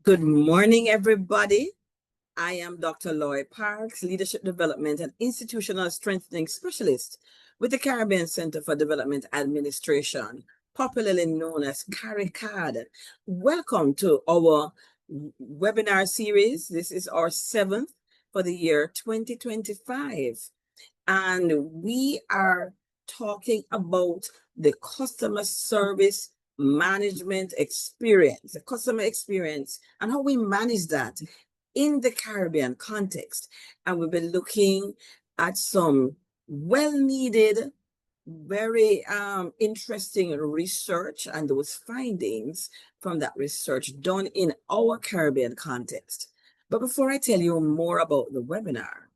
Good morning, everybody. I am Dr. Lloyd Parks, Leadership Development and Institutional Strengthening Specialist with the Caribbean Center for Development Administration, popularly known as CARICAD. Welcome to our webinar series. This is our 7th for the year 2025. And we are talking about the customer service management experience, the customer experience, and how we manage that in the Caribbean context. And we've been looking at some well-needed, very interesting research and those findings from that research done in our Caribbean context. But before I tell you more about the webinar,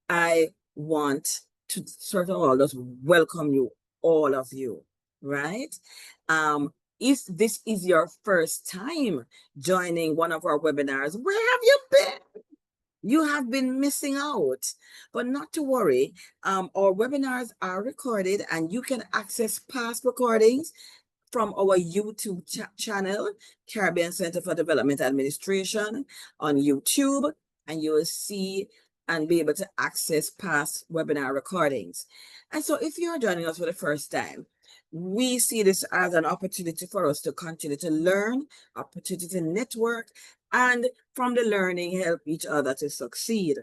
I want to sort of all just welcome you, all of you, right? If this is your first time joining one of our webinars, where have you been? You have been missing out, but not to worry. Our webinars are recorded and you can access past recordings from our YouTube channel, Caribbean Center for Development Administration on YouTube, and you will see and be able to access past webinar recordings. And so if you're joining us for the first time, we see this as an opportunity for us to continue to learn, opportunity to network, and from the learning, help each other to succeed.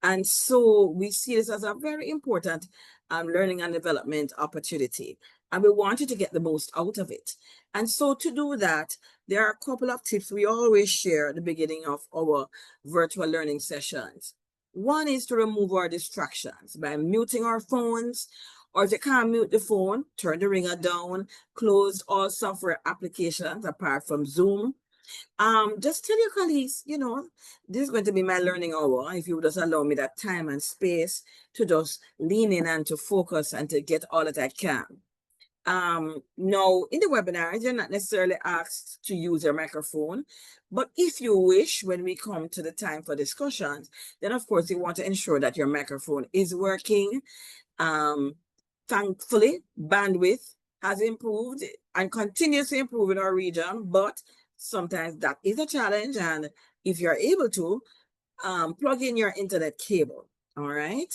And so we see this as a very important learning and development opportunity. And we want you to get the most out of it. And so to do that, there are a couple of tips we always share at the beginning of our virtual learning sessions. One is to remove our distractions by muting our phones, or if you can't mute the phone, turn the ringer down, close all software applications apart from Zoom. Just tell your colleagues, this is going to be my learning hour. If you would just allow me that time and space to just lean in and to focus and to get all that I can. Now, in the webinar, you're not necessarily asked to use your microphone, but if you wish, when we come to the time for discussions, then of course you want to ensure that your microphone is working. Thankfully, bandwidth has improved and continues to improve in our region, but sometimes that is a challenge. And if you're able to, plug in your internet cable, all right?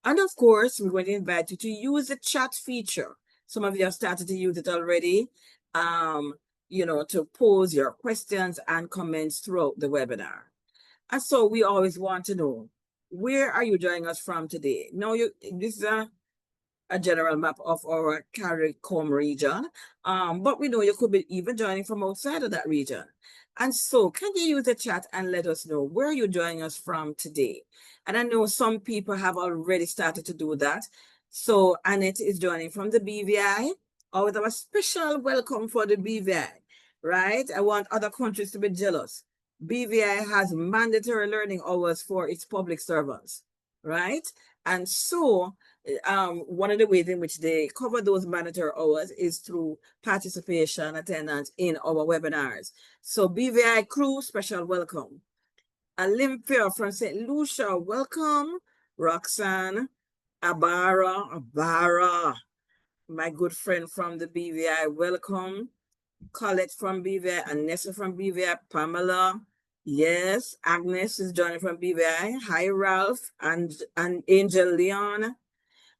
And of course, we're going to invite you to use the chat feature. Some of you have started to use it already, to pose your questions and comments throughout the webinar. And so we always want to know, where are you joining us from today? Now, this is a general map of our CARICOM region, but we know you could be even joining from outside of that region. And so can you use the chat and let us know where you're joining us from today? And I know some people have already started to do that. So Annette is joining from the BVI. Always have a special welcome for the BVI, right? I want other countries to be jealous. BVI has mandatory learning hours for its public servants, right? And so one of the ways in which they cover those mandatory hours is through participation, attendance in our webinars. So BVI crew, special welcome. Olympia from St. Lucia, welcome. Roxanne, Abara, my good friend from the BVI, welcome. Colette from BVI, Anessa from BVI, Pamela, yes, Agnes is joining from BVI. Hi, Ralph and Angel Leon.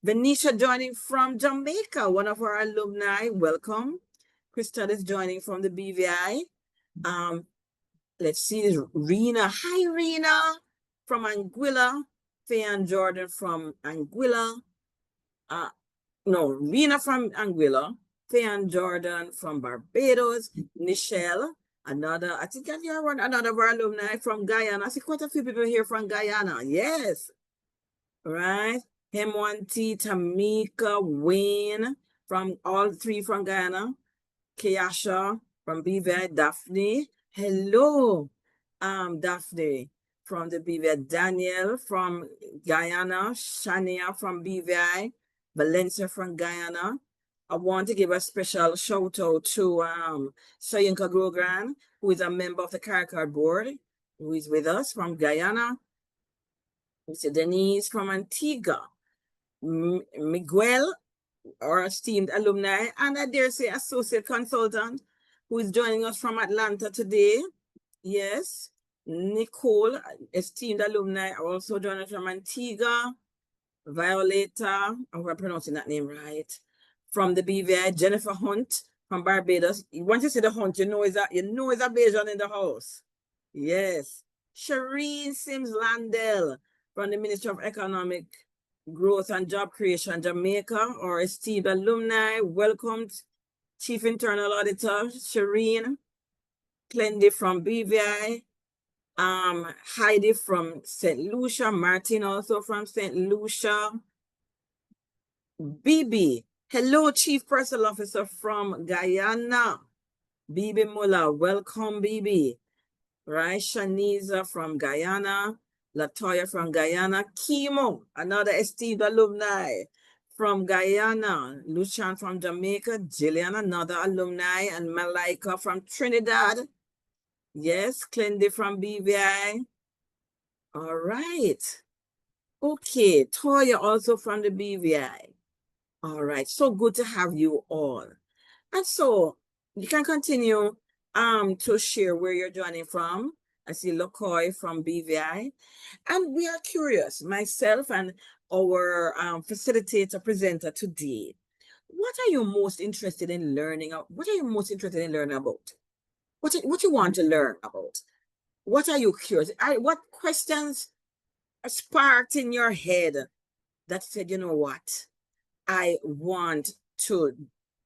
Venetia joining from Jamaica, one of our alumni, welcome. Crystal is joining from the BVI. Let's see, Rena, hi Rena from Anguilla. Fayan Jordan from Anguilla. Rena from Anguilla. Fayan Jordan from Barbados. Nichelle, I think you're another of our alumni from Guyana. I see quite a few people here from Guyana. Yes. Right. Hemwanti, Tamika, Wayne, from all three from Guyana. Kiasha from BVI, Daphne. Hello, Daphne from the BVI. Daniel from Guyana. Shania from BVI. Valencia from Guyana. I want to give a special shout out to Soyinka Grogran, who is a member of the CARICAD board, who is with us from Guyana. Mr. Denise from Antigua. Miguel, our esteemed alumni, and I dare say associate consultant, who is joining us from Atlanta today. Yes. Nicole, esteemed alumni, also joined us from Antigua. Violeta, I hope I'm pronouncing that name right, from the BVI. Jennifer Hunt from Barbados. Once you say the Hunt, you know it's a Bajan in the house. Yes. Shireen Sims Landell from the Ministry of Economic Growth and Job Creation, Jamaica, our esteemed alumni. Welcome, Chief Internal Auditor Shireen. Clendy from BVI. Heidi from St. Lucia, Martin also from St. Lucia. Bibi, hello, Chief Personal Officer from Guyana. Bibi Muller, welcome, Bibi. Right, Shaniza from Guyana, Latoya from Guyana, Kimo, another esteemed alumni from Guyana, Lucian from Jamaica, Jillian, another alumni, and Malika from Trinidad. Yes, Clendy from BVI. All right. Okay, Toya also from the BVI. All right, so good to have you all. And so you can continue to share where you're joining from. I see Lokoy from BVI. And we are curious, myself and our facilitator presenter today. What are you most interested in learning? What are you most interested in learning about? What you want to learn about? What are you curious? What questions sparked in your head that said, you know what? I want to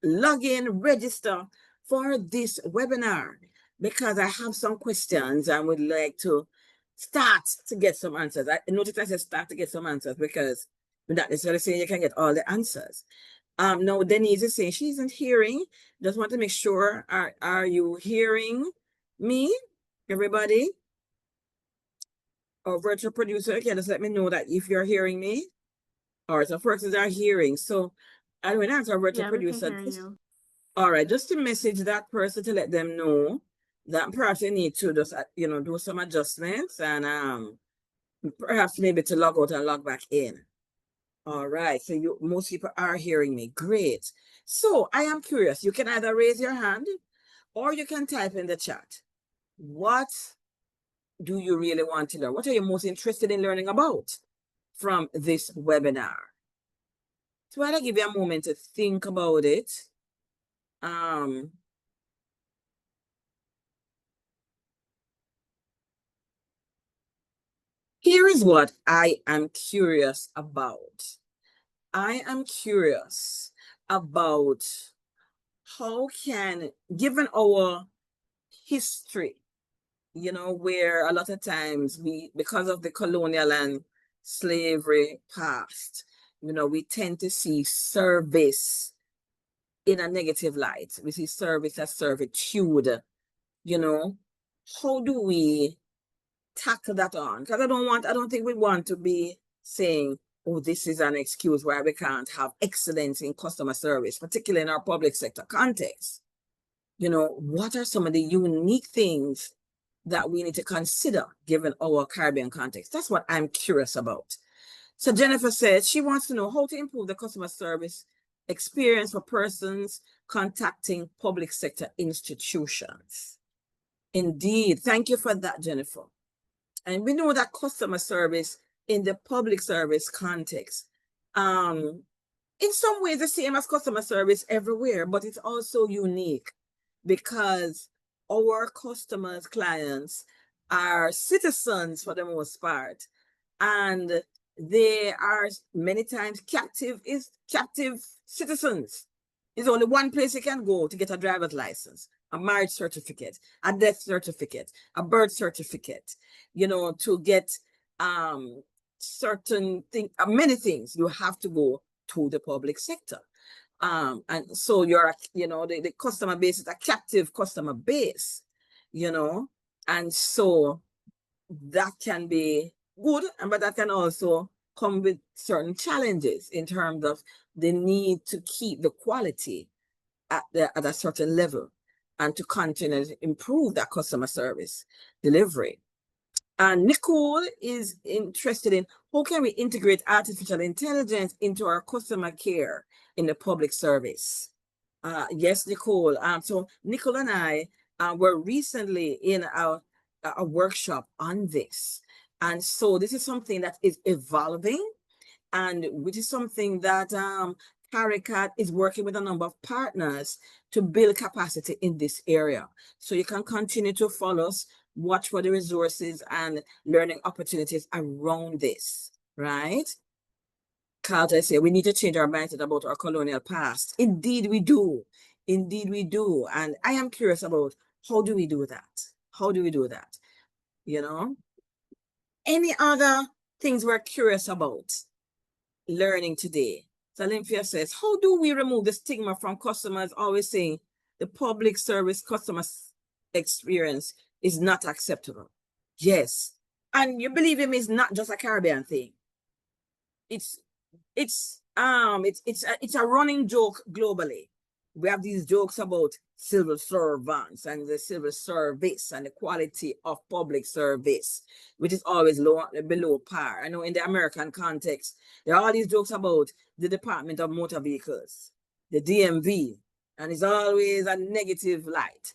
log in, register for this webinar because I have some questions and would like to start to get some answers. I noticed I said start to get some answers because we're not necessarily saying you can get all the answers. No, Denise is saying she isn't hearing. Just want to make sure, are you hearing me, everybody? Or virtual producer, can just let me know that if you're hearing me. Or some persons are hearing. So I will ask our virtual producer. All right, just to message that person to let them know that perhaps they need to just do some adjustments and perhaps maybe to log out and log back in. All right, so most people are hearing me. Great. So I am curious. You can either raise your hand or you can type in the chat. What do you really want to learn? What are you most interested in learning about from this webinar? So I'll give you a moment to think about it. Here is what I am curious about. I am curious about how can, given our history, where a lot of times because of the colonial and slavery past, we tend to see service in a negative light. We see service as servitude, how do we tackle that on? Because I don't think we want to be saying, oh, this is an excuse why we can't have excellence in customer service, particularly in our public sector context. What are some of the unique things that we need to consider given our Caribbean context? That's what I'm curious about. So Jennifer said she wants to know how to improve the customer service experience for persons contacting public sector institutions. Indeed. Thank you for that, Jennifer. And we know that customer service in the public service context, in some ways the same as customer service everywhere, but it's also unique because our customers, clients are citizens for the most part, and they are many times captive citizens. There's only one place you can go to get a driver's license, a marriage certificate, a death certificate, a birth certificate, to get certain things, many things. You have to go to the public sector. And so the customer base is a captive customer base, and so that can be good, but that can also come with certain challenges in terms of the need to keep the quality at a certain level and to continue to improve that customer service delivery. And Nicole is interested in how can we integrate artificial intelligence into our customer care in the public service. Yes, Nicole. So Nicole and I were recently in a workshop on this. And so this is something that is evolving, and which is something that CARICAD is working with a number of partners to build capacity in this area. So you can continue to follow us, watch for the resources and learning opportunities around this, right? Carlton say we need to change our mindset about our colonial past. Indeed, we do. Indeed, we do. And I am curious about how do we do that? How do we do that? You know? Any other things we're curious about learning today? So Olympia says, how do we remove the stigma from customers always saying the public service customer experience is not acceptable? Yes. And you believe him, is not just a Caribbean thing. It's a running joke globally. We have these jokes about civil servants and the civil service and the quality of public service, which is always below par. I know in the American context, there are all these jokes about the Department of Motor Vehicles, the DMV, and it's always a negative light.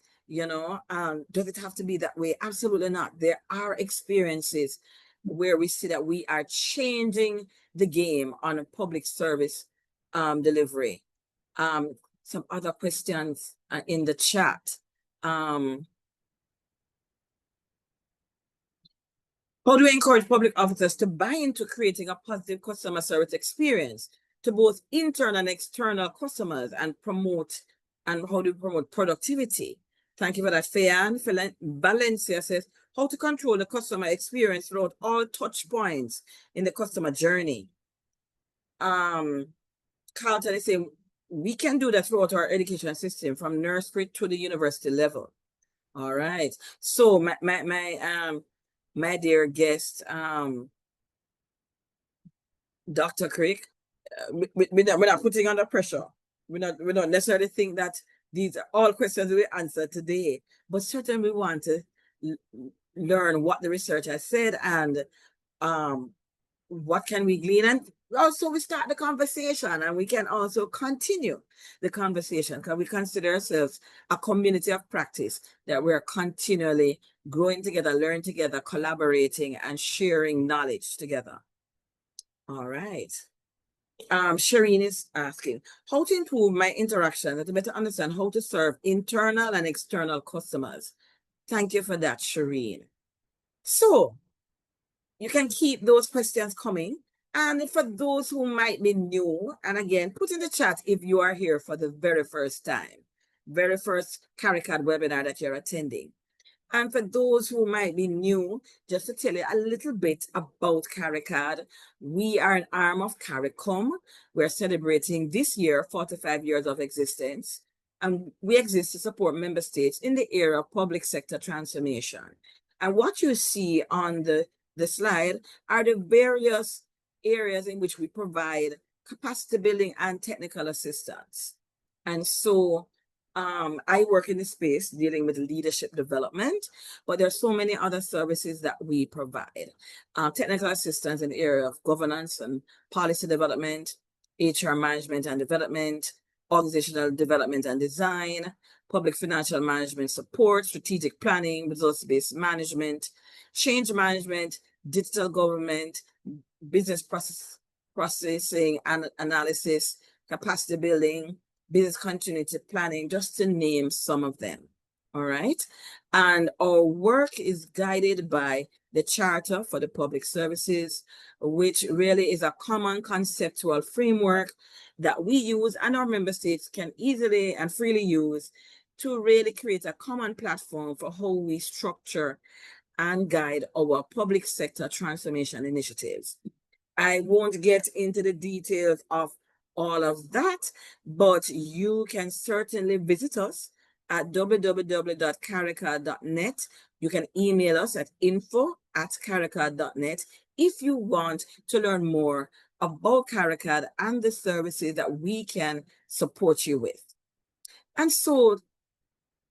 Does it have to be that way? Absolutely not. There are experiences where we see that we are changing the game on a public service delivery. Some other questions in the chat. How do we encourage public officers to buy into creating a positive customer service experience to both internal and external customers and how do we promote productivity? Thank you for that, Fayan. Valencia says, how to control the customer experience throughout all touch points in the customer journey. Carlton is saying, we can do that throughout our education system from nursery to the university level. All right. So my dear guest, Dr. Crick, we're not putting under pressure. We don't necessarily think that these are all questions we answer today, but certainly we want to learn what the research has said and what can we glean, and also we start the conversation, and we can also continue the conversation because we consider ourselves a community of practice that we're continually growing together, learning together, collaborating, and sharing knowledge together. All right. Shireen is asking, how to improve my interaction and to better understand how to serve internal and external customers. Thank you for that, Shireen. So you can keep those questions coming. And for those who might be new, and again, put in the chat if you are here for the very first time, very first CARICAD webinar that you're attending. And for those who might be new, just to tell you a little bit about CARICAD, we are an arm of CARICOM. We're celebrating this year 45 years of existence. And we exist to support member states in the area of public sector transformation. And what you see on the slide are the various areas in which we provide capacity building and technical assistance. And so I work in the space dealing with leadership development, but there are so many other services that we provide. Technical assistance in the area of governance and policy development, HR management and development, organizational development and design, public financial management support, strategic planning, resource-based management, change management, digital government, business processing and analysis, capacity building, business continuity planning, just to name some of them. All right. And our work is guided by the Charter for the Public Services, which really is a common conceptual framework that we use and our member states can easily and freely use to really create a common platform for how we structure and guide our public sector transformation initiatives. I won't get into the details of all of that, but you can certainly visit us at www.caricad.net. You can email us at info@caricad.net if you want to learn more about CARICAD and the services that we can support you with. And so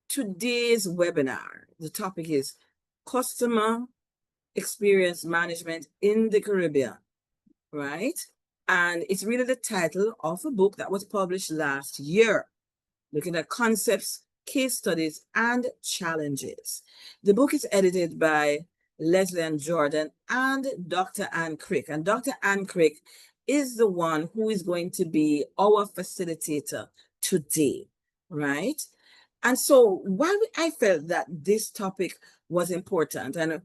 today's webinar, the topic is customer experience management in the Caribbean, right? And it's really the title of a book that was published last year, looking at concepts case studies, and challenges. The book is edited by Leslie and Jordan and Dr. Ann Crick. And Dr. Ann Crick is the one who is going to be our facilitator today, right? And so while I felt that this topic was important, and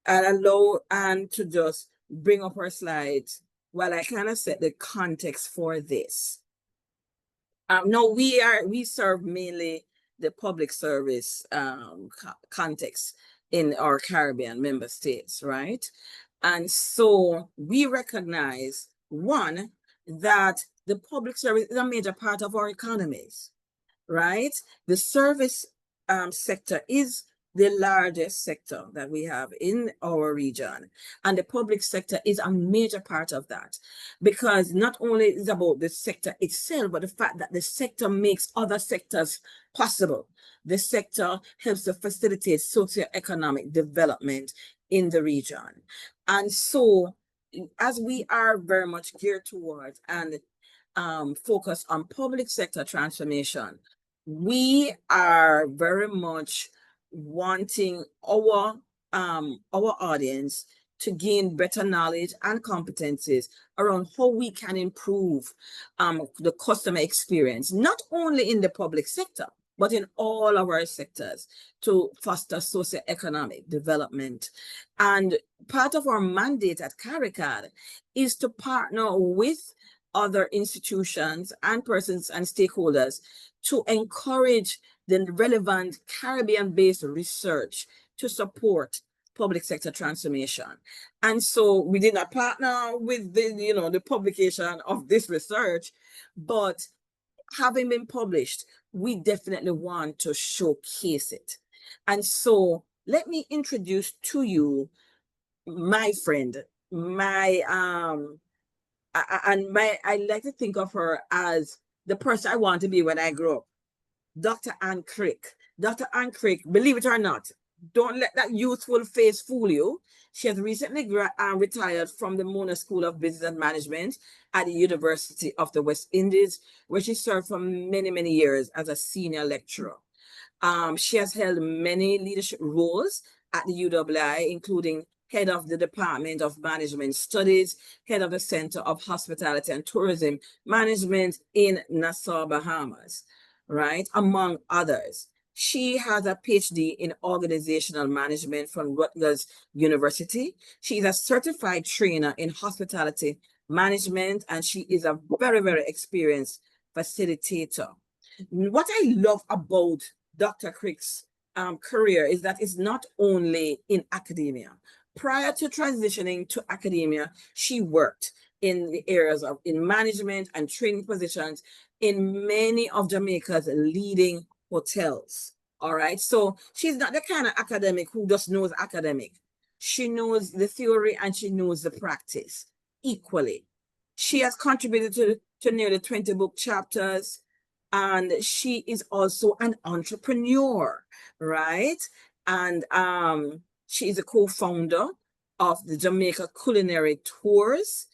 I'll allow Anne to just bring up her slides while I kind of set the context for this. No, we serve mainly the public service context in our Caribbean member states, right? And so we recognize, one, that the public service is a major part of our economies, right? The service sector is the largest sector that we have in our region. And the public sector is a major part of that, because not only is it about the sector itself, but the fact that the sector makes other sectors possible. The sector helps to facilitate socioeconomic development in the region. And so as we are very much geared towards and focus on public sector transformation, we are very much wanting our audience to gain better knowledge and competencies around how we can improve the customer experience, not only in the public sector, but in all of our sectors, to foster socioeconomic development. And part of our mandate at CARICAD is to partner with other institutions and persons and stakeholders to encourage the relevant Caribbean-based research to support public sector transformation. And so we did not partner with the publication of this research, but having been published, we definitely want to showcase it. And so let me introduce to you my friend, I like to think of her as the person I want to be when I grow up, Dr. Ann Crick. Dr. Ann Crick, believe it or not, don't let that youthful face fool you. She has recently retired from the Mona School of Business and Management at the University of the West Indies, where she served for many, many years as a senior lecturer. She has held many leadership roles at the UWI, including head of the Department of Management Studies, head of the Center of Hospitality and Tourism Management in Nassau, Bahamas, right, among others. She has a PhD in organizational management from Rutgers University. She is a certified trainer in hospitality management, and she is a very, very experienced facilitator. What I love about Dr. Crick's career is that it's not only in academia. Prior to transitioning to academia, she worked in the areas of management and training positions in many of Jamaica's leading hotels. All right. So she's not the kind of academic who just knows academic. She knows the theory and she knows the practice equally. She has contributed to nearly 20 book chapters, and she is also an entrepreneur, right? And she is a co-founder of the Jamaica Culinary Tours.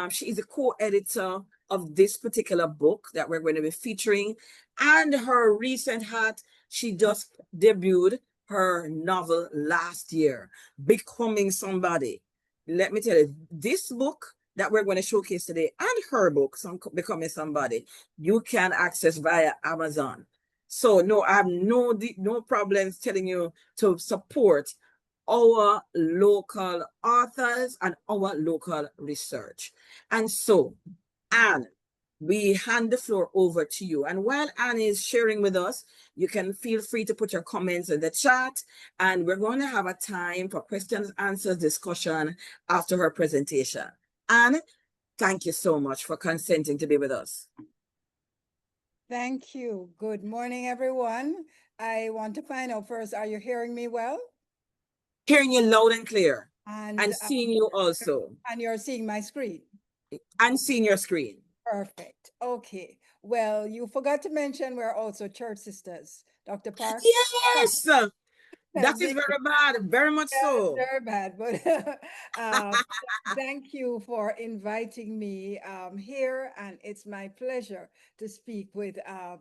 She is a co-editor of this particular book that we're going to be featuring. And her recent hat, she just debuted her novel last year, Becoming Somebody. Let me tell you, this book that we're going to showcase today and her book, Becoming Somebody, you can access via Amazon. So no, I have no problems telling you to support our local authors and our local research. And so, Anne, we hand the floor over to you. And while Anne is sharing with us, you can feel free to put your comments in the chat, and we're going to have a time for questions, answers, discussion after her presentation. Anne, thank you so much for consenting to be with us. Thank you. Good morning, everyone. I want to find out first, are you hearing me well? Hearing you loud and clear. And seeing you also. And you're seeing my screen? And seeing your screen. Perfect. Okay. Well, you forgot to mention we're also church sisters, Dr. Park. Yes! That is very bad, very much so. Very bad, but uh, thank you for inviting me here, and it's my pleasure to speak with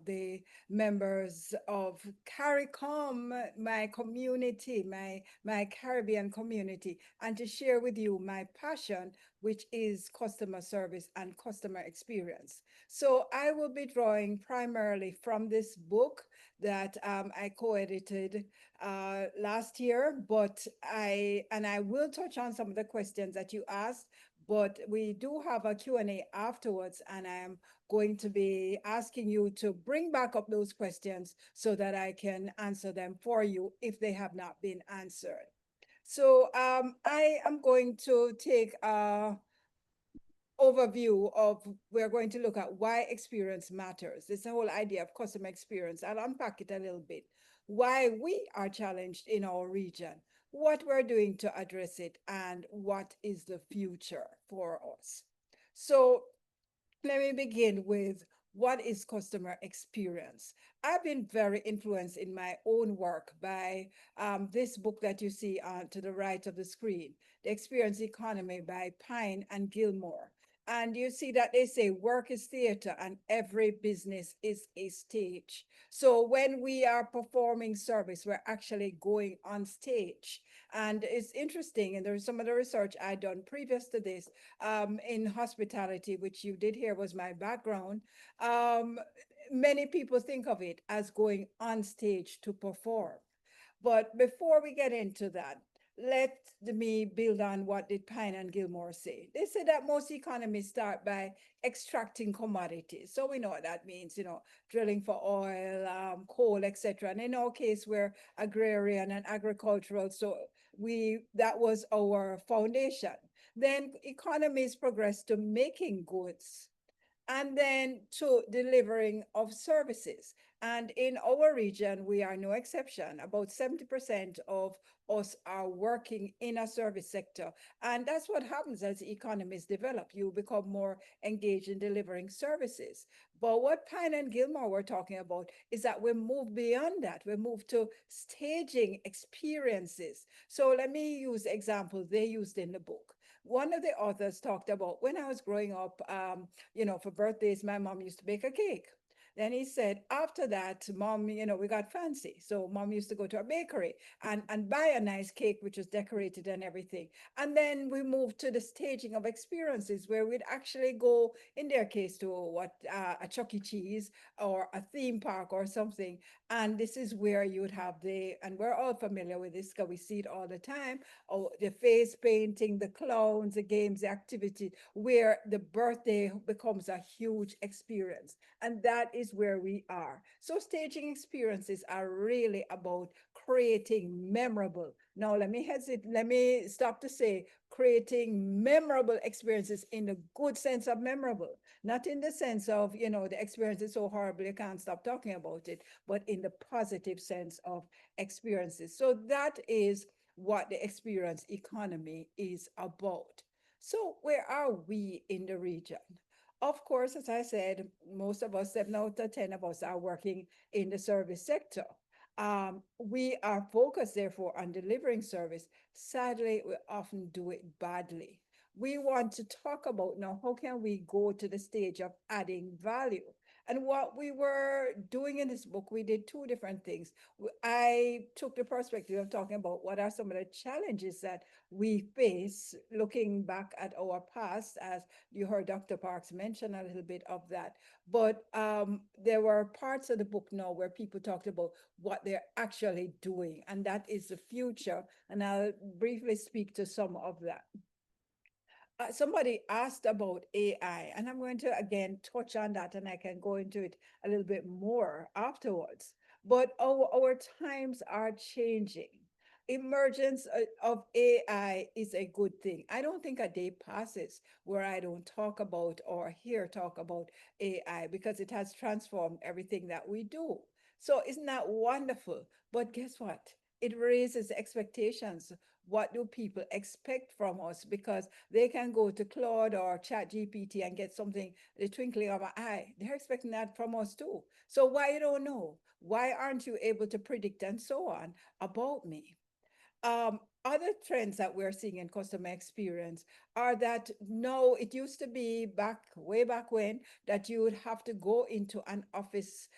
the members of CARICOM, my community, my Caribbean community, and to share with you my passion, which is customer service and customer experience. So I will be drawing primarily from this book that I co-edited last year, but I will touch on some of the questions that you asked, but we do have a Q&A afterwards, and I am going to be asking you to bring back up those questions so that I can answer them for you if they have not been answered. So I am going to take overview of, we're going to look at why experience matters. This whole idea of customer experience. I'll unpack it a little bit. Why we are challenged in our region, what we're doing to address it, and what is the future for us. So let me begin with, what is customer experience? I've been very influenced in my own work by this book that you see to the right of the screen, The Experience Economy by Pine and Gilmore. And you see that they say work is theater and every business is a stage. So when we are performing service, we're actually going on stage. And it's interesting, and there's some of the research I done previous to this in hospitality, which you did hear was my background. Um, Many people think of it as going on stage to perform. But before we get into that, let me build on what did Pine and Gilmore say. They say that most economies start by extracting commodities. So we know what that means, drilling for oil, coal, etc. And in our case, we're agrarian and agricultural, so that was our foundation. Then economies progress to making goods, and then to delivering of services. And in our region, we are no exception. About 70% of us are working in a service sector. And that's what happens as economies develop. You become more engaged in delivering services. But what Pine and Gilmore were talking about is that we move beyond that. We move to staging experiences. So let me use examples they used in the book. One of the authors talked about, when I was growing up, for birthdays, my mom used to bake a cake. Then he said, after that, mom, we got fancy. So mom used to go to a bakery and buy a nice cake, which was decorated and everything. And then we moved to the staging of experiences where we'd actually go, in their case, to a Chuck E. Cheese or a theme park or something. And this is where you would have and we're all familiar with this because we see it all the time, the face painting, the clowns, the games, the activity, where the birthday becomes a huge experience. And that is where we are. So staging experiences are really about creating memorable. Now, let me stop to say creating memorable experiences in the good sense of memorable, not in the sense of, the experience is so horrible you can't stop talking about it, but in the positive sense of experiences. So that is what the experience economy is about. So where are we in the region? Of course, as I said, most of us, 7 out of 10 of us, are working in the service sector. We are focused, therefore, on delivering service. Sadly, we often do it badly. We want to talk about now, how can we go to the stage of adding value? And what we were doing in this book, we did two different things. I took the perspective of talking about what are some of the challenges that we face looking back at our past, as you heard Dr. Parks mention a little bit of that. But there were parts of the book now where people talked about what they're actually doing, and that is the future. And I'll briefly speak to some of that. Somebody asked about AI, and I'm going to again touch on that, and I can go into it a little bit more afterwards. But our times are changing. Emergence of AI is a good thing. I don't think a day passes where I don't talk about or hear talk about AI, because it has transformed everything that we do. So isn't that wonderful? But guess what? It raises expectations. What do people expect from us? Because they can go to Claude or Chat GPT and get something the twinkling of an eye. They're expecting that from us too. So why you don't know? Why aren't you able to predict and so on about me? Other trends that we're seeing in customer experience are that no, it used to be back way back when that you would have to go into an office,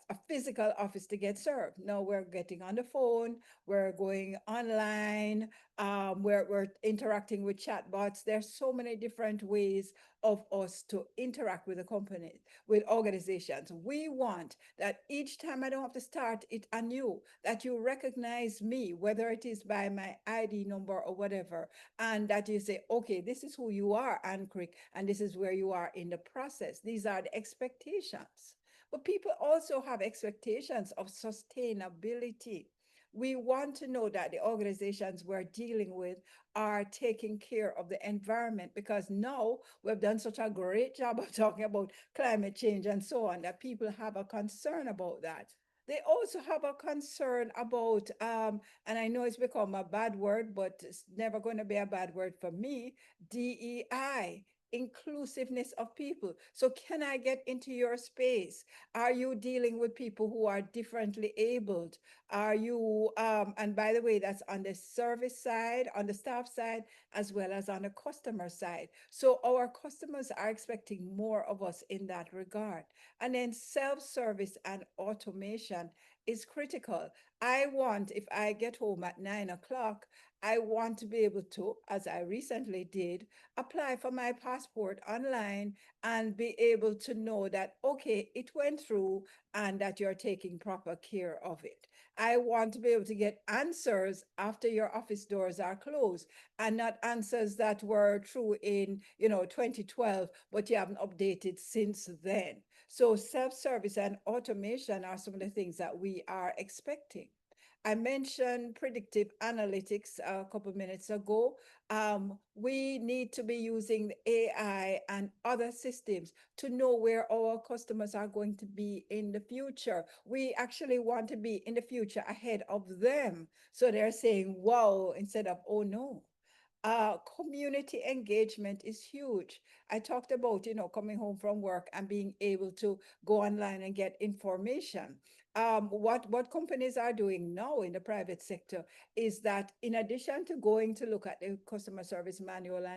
a physical office to get served. Now we're getting on the phone, we're going online, we're interacting with chatbots. There's so many different ways of us to interact with the company, with organizations. We want that each time I don't have to start it anew, that you recognize me, whether it is by my ID number or whatever, and that you say, okay, this is who you are, Ann Crick, and this is where you are in the process. These are the expectations. But people also have expectations of sustainability. We want to know that the organizations we're dealing with are taking care of the environment, because now we've done such a great job of talking about climate change and so on that people have a concern about that. They also have a concern about, and I know it's become a bad word, but it's never going to be a bad word for me, DEI, inclusiveness of people. So, can I get into your space? Are you dealing with people who are differently abled? Are you, and by the way, that's on the service side, on the staff side, as well as on the customer side. So, our customers are expecting more of us in that regard. And then self-service and automation is critical. I want, if I get home at 9 o'clock, I want to be able to, as I recently did, apply for my passport online and be able to know that, okay, it went through and that you're taking proper care of it. I want to be able to get answers after your office doors are closed, and not answers that were true in, 2012, but you haven't updated since then. So self-service and automation are some of the things that we are expecting. I mentioned predictive analytics a couple of minutes ago. We need to be using the AI and other systems to know where our customers are going to be in the future. We actually want to be in the future ahead of them. So they're saying, wow, instead of, oh no. Community engagement is huge. I talked about, coming home from work and being able to go online and get information. What companies are doing now in the private sector is that in addition to going to look at the customer service manual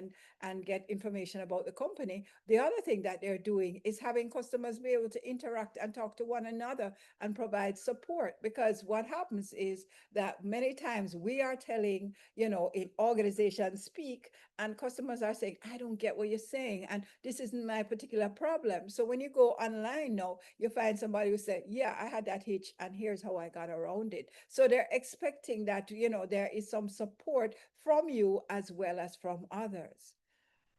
and get information about the company, the other thing that they're doing is having customers be able to interact and talk to one another and provide support. Because what happens is that many times we are telling, in organizations speak, and customers are saying, I don't get what you're saying, and this isn't my particular problem. So when you go online now, you find somebody who said, yeah, I had that hitch and here's how I got around it. So they're expecting that, there is some support from you as well as from others.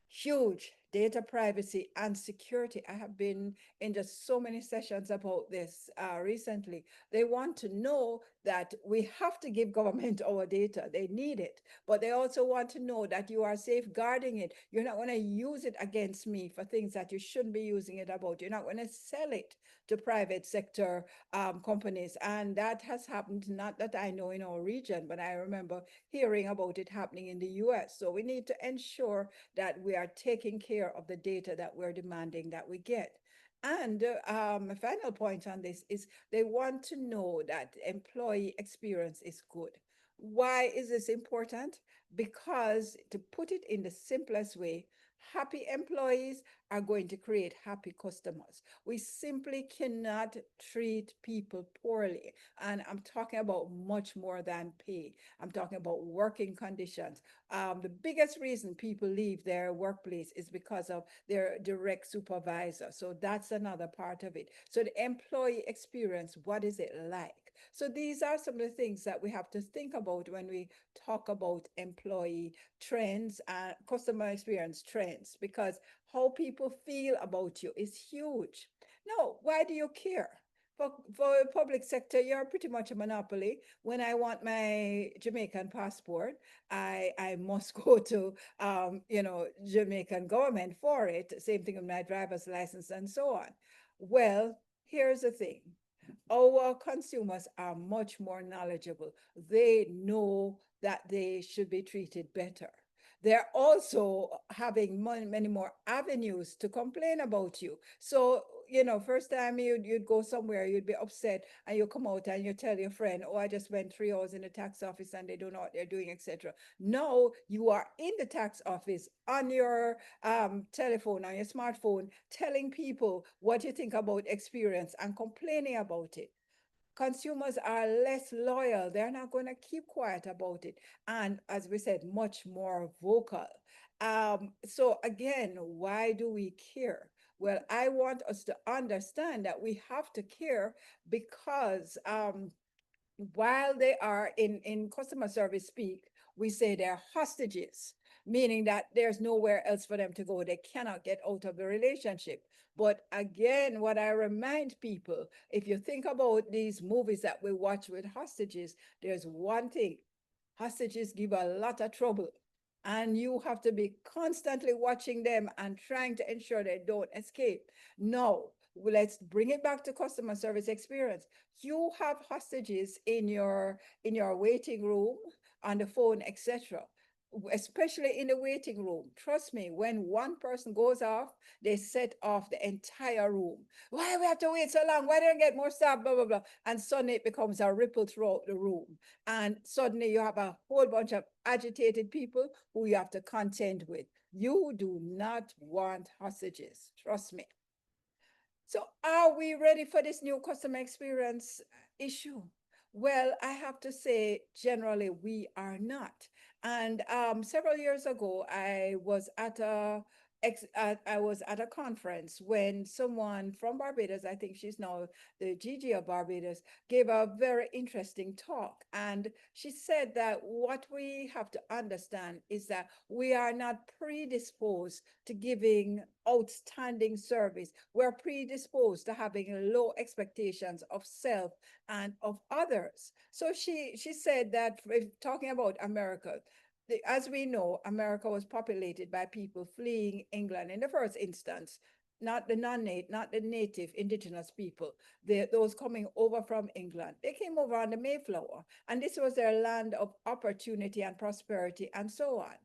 Huge data privacy and security. I have been in just so many sessions about this recently. They want to know that we have to give government our data. They need it, but they also want to know that you are safeguarding it. You're not going to use it against me for things that you shouldn't be using it about. You're not going to sell it to private sector companies. And that has happened, not that I know in our region, but I remember hearing about it happening in the US. So we need to ensure that we are taking care of the data that we're demanding that we get. And a final point on this is they want to know that employee experience is good. Why is this important? Because, to put it in the simplest way, happy employees are going to create happy customers. We simply cannot treat people poorly. And I'm talking about much more than pay. I'm talking about working conditions. The biggest reason people leave their workplace is because of their direct supervisor. So that's another part of it. So the employee experience, what is it like? So these are some of the things that we have to think about when we talk about employee trends and customer experience trends, because how people feel about you is huge. Now, why do you care? For public sector, you're pretty much a monopoly. When I want my Jamaican passport, I must go to Jamaican government for it. Same thing with my driver's license and so on. Well, here's the thing. Our consumers are much more knowledgeable. They know that they should be treated better. They're also having many more avenues to complain about you. So, first time you'd go somewhere, you'd be upset, and you come out and you tell your friend, oh, I just went 3 hours in the tax office and they don't know what they're doing, etc. No, you are in the tax office on your telephone, on your smartphone, telling people what you think about experience and complaining about it. Consumers are less loyal. They're not going to keep quiet about it. And as we said, much more vocal. So again, why do we care? Well, I want us to understand that we have to care because while they are in customer service speak, we say they're hostages, meaning that there's nowhere else for them to go. They cannot get out of the relationship. But again, what I remind people, if you think about these movies that we watch with hostages, there's one thing: hostages give a lot of trouble. And you have to be constantly watching them and trying to ensure they don't escape. No, let's bring it back to customer service experience. You have hostages in your waiting room, on the phone, etc., especially in the waiting room. Trust me, when one person goes off, they set off the entire room. Why we have to wait so long? Why don't I get more staff? Blah blah blah. And suddenly it becomes a ripple throughout the room, and suddenly you have a whole bunch of agitated people who you have to contend with. You do not want hostages, trust me. So, are we ready for this new customer experience issue? Well, I have to say, generally, we are not. And several years ago, I was at a conference when someone from Barbados, I think she's now the GG of Barbados, gave a very interesting talk. And she said that what we have to understand is that we are not predisposed to giving outstanding service. We're predisposed to having low expectations of self and of others. So she said that, if talking about America, as we know, America was populated by people fleeing England in the first instance, not the non-native, not the native indigenous people, those coming over from England. They came over on the Mayflower, and this was their land of opportunity and prosperity and so on.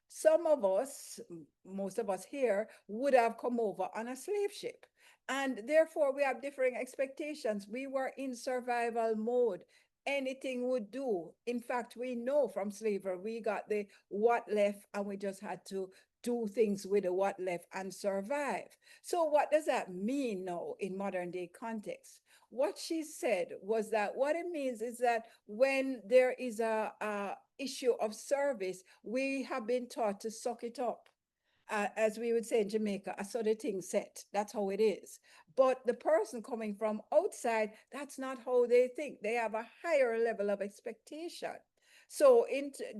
Some of us, most of us here, would have come over on a slave ship. And therefore, we have differing expectations. We were in survival mode. Anything would do. In fact, we know from slavery, we got the what left, and we just had to do things with the what left and survive. So, what does that mean now in modern day context? What she said was that what it means is that when there is a issue of service, we have been taught to suck it up. As we would say in Jamaica, a sort of thing set. That's how it is. But the person coming from outside, that's not how they think. They have a higher level of expectation. So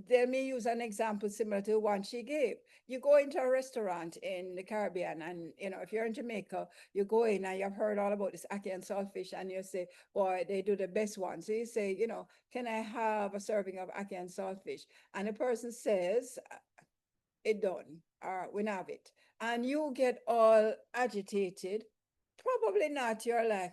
they may use an example similar to the one she gave. You go into a restaurant in the Caribbean, and if you're in Jamaica, you go in and you've heard all about this ackee and saltfish, and you say, boy, they do the best one. So you say, can I have a serving of ackee and saltfish? And the person says, it done, or we have it. And you get all agitated. Probably not. You're like,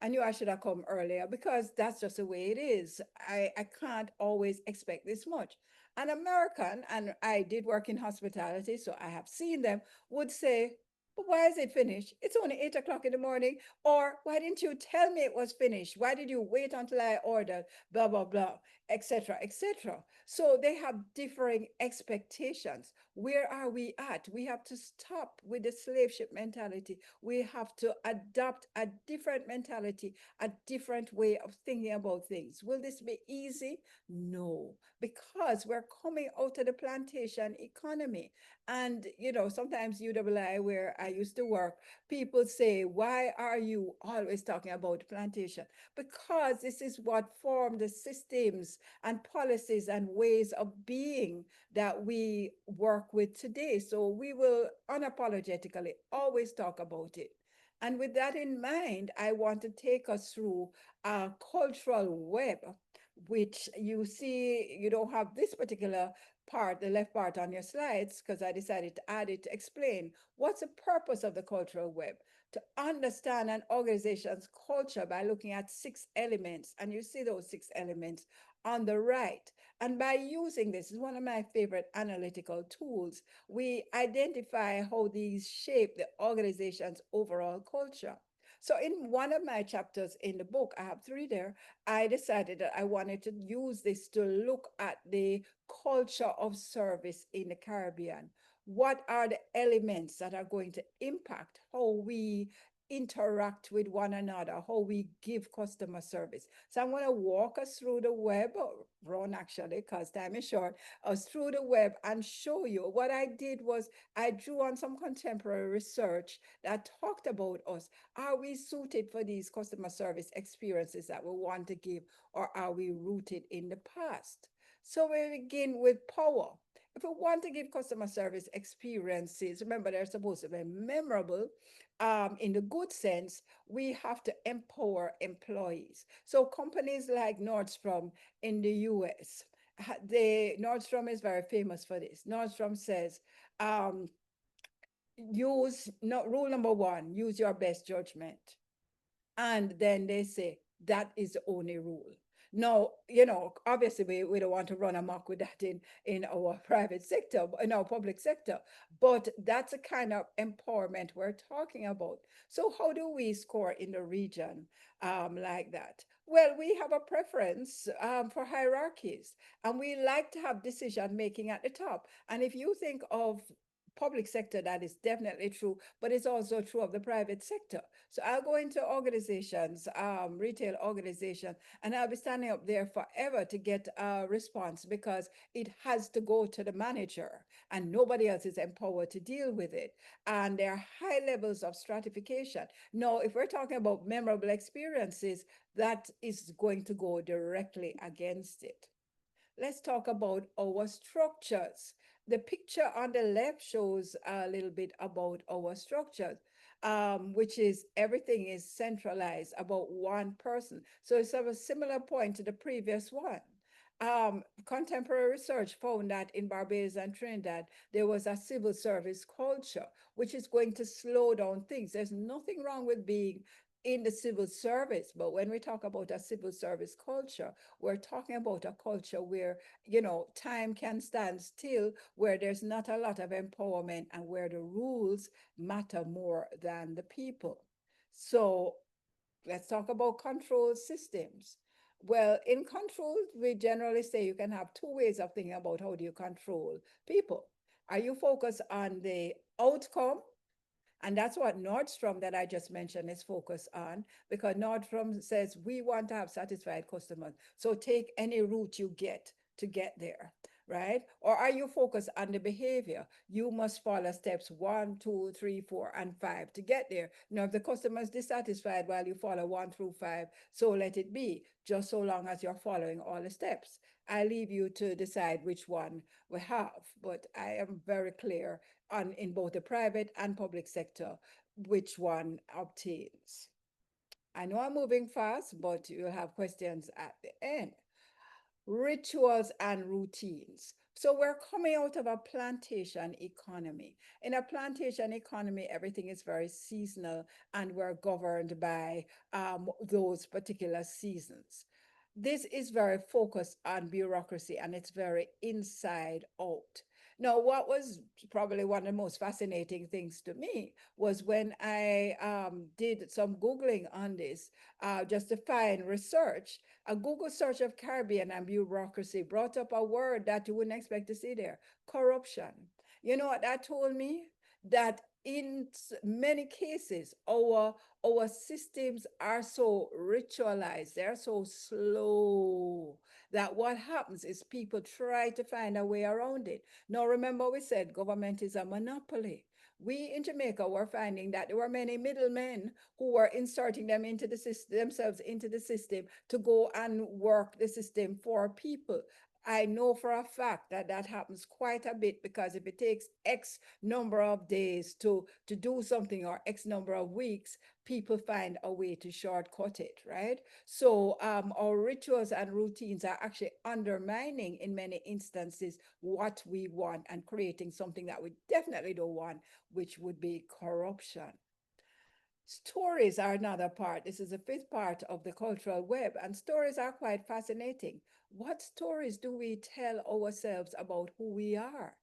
I knew I should have come earlier, because that's just the way it is. I can't always expect this much. An American, and I did work in hospitality, so I have seen them, would say, but why is it finished? It's only 8 o'clock in the morning. Or why didn't you tell me it was finished? Why did you wait until I ordered? Blah, blah, blah, etc., etc. So they have differing expectations. Where are we at? We have to stop with the slave ship mentality. We have to adopt a different mentality, a different way of thinking about things. Will this be easy? No, because we're coming out of the plantation economy. And, sometimes UWI, where I used to work, people say, why are you always talking about plantation? Because this is what formed the systems and policies and ways of being that we work with today. So we will unapologetically always talk about it. And with that in mind, I want to take us through a cultural web which you see, you don't have this particular part, the left part on your slides, because I decided to add it to explain what's the purpose of the cultural web. To understand an organization's culture by looking at 6 elements, and you see those 6 elements on the right. And by using this is one of my favorite analytical tools. We identify how these shape the organization's overall culture. So in one of my chapters in the book, I have 3 there, I decided that I wanted to use this to look at the culture of service in the Caribbean. What are the elements that are going to impact how we interact with one another, how we give customer service? So I'm going to walk us through the web, or run actually, because time is short, us through the web and show you. What I did was I drew on some contemporary research that talked about us. Are we suited for these customer service experiences that we want to give, or are we rooted in the past? So we begin with power. If we want to give customer service experiences, remember they're supposed to be memorable, in the good sense, we have to empower employees. So companies like Nordstrom in the US, Nordstrom is very famous for this. Nordstrom says, um, use no, rule number 1, use your best judgment. And then they say that is the only rule. Now, obviously we don't want to run amok with that in our private sector, in our public sector, but that's the kind of empowerment we're talking about. So how do we score in the region like that? Well, we have a preference for hierarchies, and we like to have decision making at the top. And if you think of public sector, that is definitely true, but it's also true of the private sector. So I'll go into organizations, retail organization, and I'll be standing up there forever to get a response, because it has to go to the manager and nobody else is empowered to deal with it. And there are high levels of stratification. Now, if we're talking about memorable experiences, that is going to go directly against it. Let's talk about our structures. The picture on the left shows a little bit about our structures, which is everything is centralized about one person. So it's of a similar point to the previous one. Contemporary research found that in Barbados and Trinidad, there was a civil service culture, which is going to slow down things. There's nothing wrong with being in the civil service, but when we talk about a civil service culture, we're talking about a culture where, time can stand still, where there's not a lot of empowerment, and where the rules matter more than the people. So let's talk about control systems. Well, in control, we generally say you can have 2 ways of thinking about how do you control people. Are you focused on the outcome? And that's what Nordstrom that I just mentioned is focused on, because Nordstrom says we want to have satisfied customers. So take any route you get to get there, right? Or are you focused on the behavior? You must follow steps 1, 2, 3, 4, and 5 to get there. Now, if the customer is dissatisfied while you follow 1 through 5, so let it be, just so long as you're following all the steps. I leave you to decide which one we have, but I am very clear on in both the private and public sector which one obtains. I know I'm moving fast, but you'll have questions at the end. Rituals and routines. So we're coming out of a plantation economy. In a plantation economy, everything is very seasonal, and we're governed by those particular seasons. This is very focused on bureaucracy, and it's very inside out. Now, what was probably one of the most fascinating things to me was when I did some Googling on this, just to find research. A Google search of Caribbean and bureaucracy brought up a word that you wouldn't expect to see there: corruption. You know what that told me? That in many cases, our systems are so ritualized, they're so slow, that what happens is people try to find a way around it. Now, remember, we said government is a monopoly. We in Jamaica were finding that there were many middlemen who were inserting them into the system, themselves into the system, to go and work the system for people. I know for a fact that that happens quite a bit, because if it takes X number of days to do something, or X number of weeks, people find a way to shortcut it, right? So our rituals and routines are actually undermining, in many instances, what we want, and creating something that we definitely don't want, which would be corruption. Stories are another part. This is the fifth part of the cultural web, and stories are quite fascinating. What stories do we tell ourselves about who we are?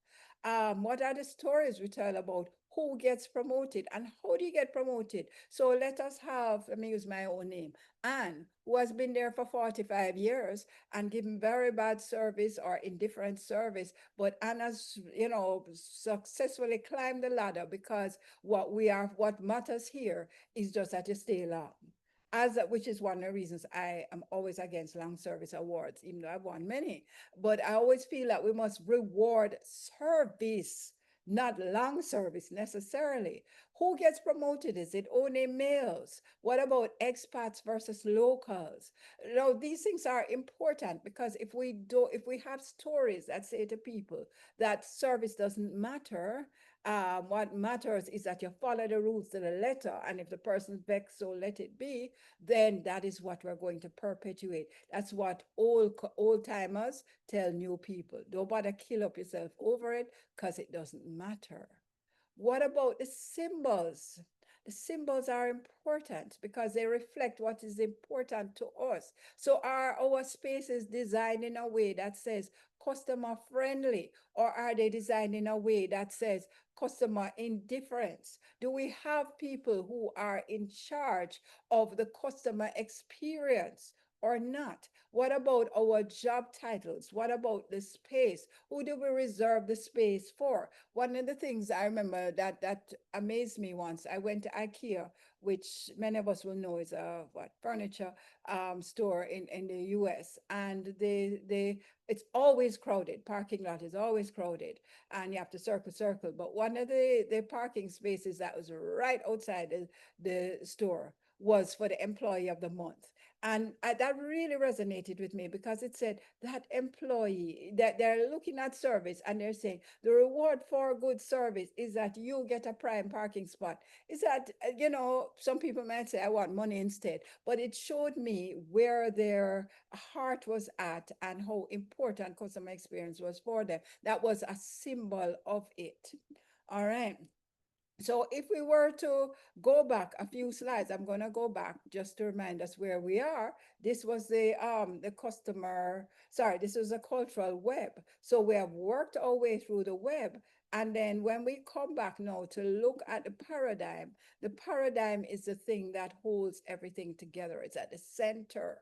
What are the stories we tell about who gets promoted and how do you get promoted? So let us have, let me use my own name, Anne, who has been there for 45 years and given very bad service or indifferent service, but Anne has, successfully climbed the ladder, because what matters here is just that you stay long. Which is one of the reasons I am always against long service awards, even though I've won many. But I always feel that we must reward service, not long service necessarily. Who gets promoted? Is it only males? What about expats versus locals? These things are important, because if we have stories that say to people that service doesn't matter, what matters is that you follow the rules to the letter, and if the person's vexed, so let it be, then that is what we're going to perpetuate. That's what old timers tell new people. Don't bother kill up yourself over it, because it doesn't matter. What about the symbols? The symbols are important because they reflect what is important to us. So are our spaces designed in a way that says customer friendly, or are they designed in a way that says customer indifference? Do we have people who are in charge of the customer experience or not? What about our job titles? What about the space? Who do we reserve the space for? One of the things I remember that amazed me once, I went to IKEA, which many of us will know is a furniture store in the US, and they it's always crowded. Parking lot is always crowded, and you have to circle. But one of the parking spaces that was right outside the store was for the employee of the month. And that really resonated with me, because it said that employee, that they're looking at service and they're saying the reward for good service is that you get a prime parking spot. Is that, some people might say, I want money instead, but it showed me where their heart was at and how important customer experience was for them. That was a symbol of it. All right. So if we were to go back a few slides, I'm going to go back just to remind us where we are. This was the customer, sorry, this was a cultural web. So we have worked our way through the web. And then when we come back now to look at the paradigm is the thing that holds everything together. It's at the center.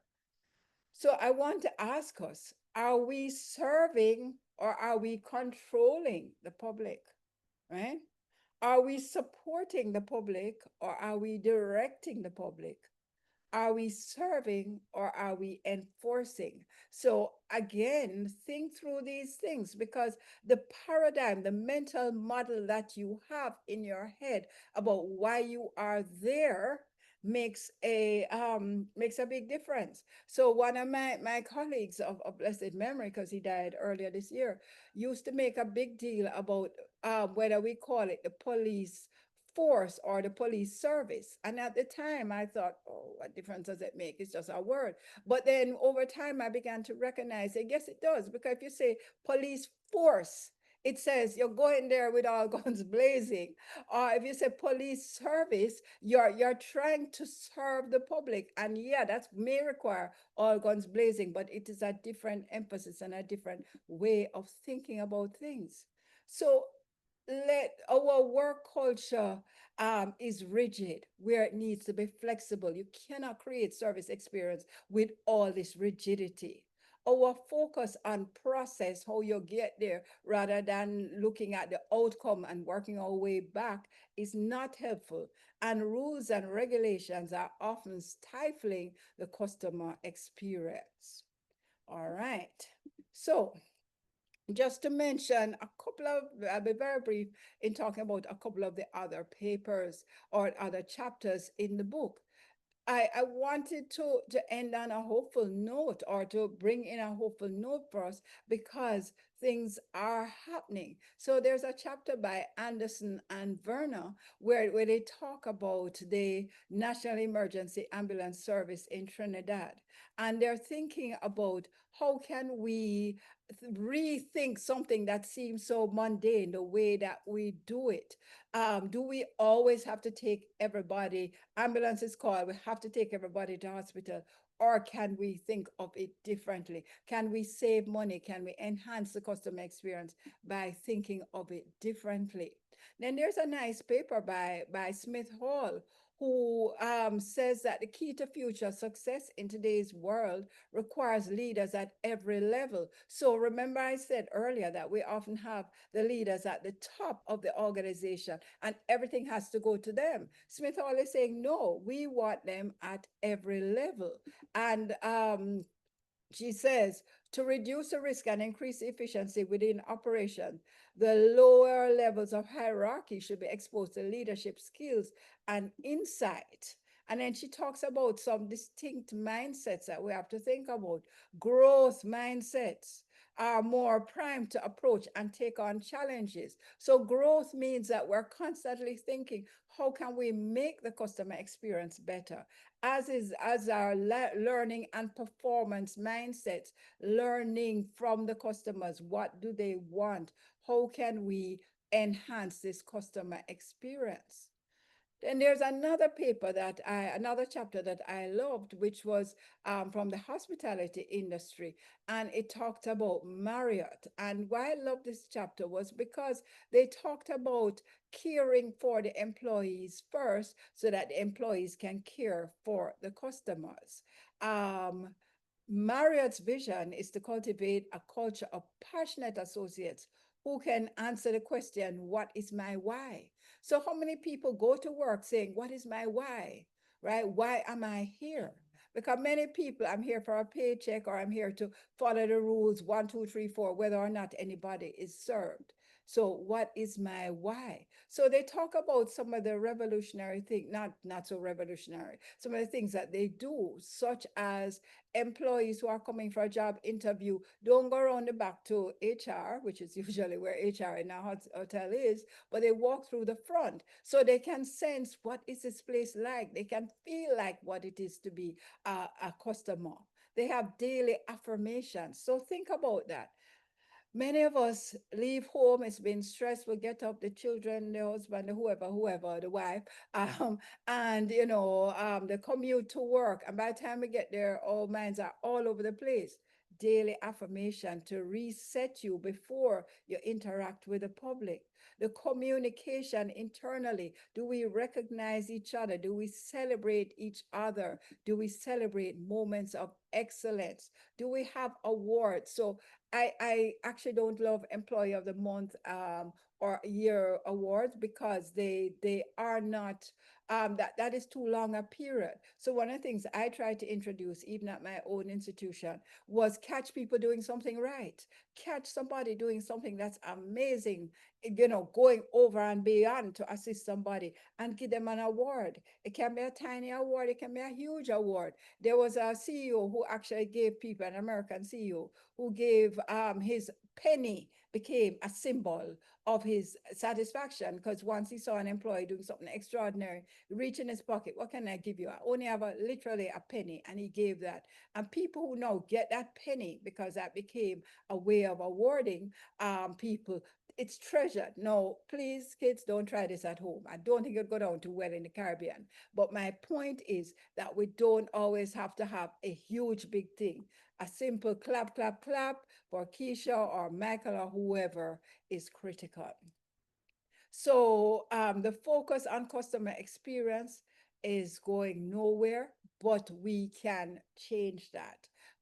So I want to ask us, are we serving or are we controlling the public, right? Are we supporting the public or are we directing the public? Are we serving or are we enforcing? So again, think through these things, because the paradigm, the mental model that you have in your head about why you are there makes a big difference. So one of my colleagues of blessed memory, because he died earlier this year, used to make a big deal about whether we call it the police force or the police service. And at the time, I thought, oh, what difference does it make? It's just a word. But then over time, I began to recognize, I guess it does, because if you say police force, it says you're going there with all guns blazing. Or if you say police service, you're trying to serve the public. And yeah, that may require all guns blazing, but it is a different emphasis and a different way of thinking about things. So let our work culture is rigid where it needs to be flexible. You cannot create service experience with all this rigidity. Our focus on process, how you get there, rather than looking at the outcome and working our way back, is not helpful. And rules and regulations are often stifling the customer experience. All right. So just to mention a couple of, I'll be very brief in talking about a couple of the other papers or other chapters in the book. I wanted to end on a hopeful note, or to bring in a hopeful note for us, because things are happening. So there's a chapter by Anderson and Verna where they talk about the National Emergency Ambulance Service in Trinidad. And they're thinking about how can we rethink something that seems so mundane, the way that we do it. Do we always have to take everybody, ambulance is called, we have to take everybody to hospital? Or can we think of it differently? Can we save money? Can we enhance the customer experience by thinking of it differently? Then there's a nice paper by Smith Hall, who says that the key to future success in today's world requires leaders at every level. So remember, I said earlier that we often have the leaders at the top of the organization and everything has to go to them. Smith Hall is saying, no, we want them at every level. And she says, to reduce the risk and increase efficiency within operation, the lower levels of hierarchy should be exposed to leadership skills and insight. And then she talks about some distinct mindsets that we have to think about. Growth mindsets are more primed to approach and take on challenges. So growth means that we're constantly thinking, how can we make the customer experience better? As our learning and performance mindsets, learning from the customers, what do they want? How can we enhance this customer experience? Then there's another paper another chapter that I loved, which was from the hospitality industry, and it talked about Marriott. And why I love this chapter was because they talked about caring for the employees first, so that the employees can care for the customers. Um, Marriott's vision is to cultivate a culture of passionate associates who can answer the question, what is my why? So, how many people go to work saying, what is my why? Right? Why am I here? Because many people, I'm here for a paycheck, or I'm here to follow the rules 1, 2, 3, 4, whether or not anybody is served. So, what is my why? So they talk about some of the revolutionary things, not so revolutionary, some of the things that they do, such as employees who are coming for a job interview don't go around the back to HR, which is usually where HR in a hotel is, but they walk through the front so they can sense, what is this place like? They can feel like what it is to be a customer. They have daily affirmations. So think about that. Many of us leave home, it's been stressful, get up, the children, the husband, whoever, the wife, um, and the commute to work. And by the time we get there, our minds are all over the place. Daily affirmation to reset you before you interact with the public. The communication internally. Do we recognize each other? Do we celebrate each other? Do we celebrate moments of excellence? Do we have awards? So I actually don't love Employee of the Month or Year awards, because they are not that is too long a period. So one of the things I tried to introduce, even at my own institution, was catch people doing something right. Catch somebody doing something that's amazing, going over and beyond to assist somebody, and give them an award. It can be a tiny award, it can be a huge award. There was a CEO who actually gave people, an American CEO, who gave his penny became a symbol of his satisfaction, because once he saw an employee doing something extraordinary, reach in his pocket, what can I give you? I only have literally a penny, and he gave that. And people who now get that penny, because that became a way of awarding people, it's treasured. No, please, kids, don't try this at home. I don't think it'll go down too well in the Caribbean. But my point is that we don't always have to have a huge, big thing. A simple clap, clap, clap for Keisha or Michael or whoever is critical. So the focus on customer experience is going nowhere, but we can change that.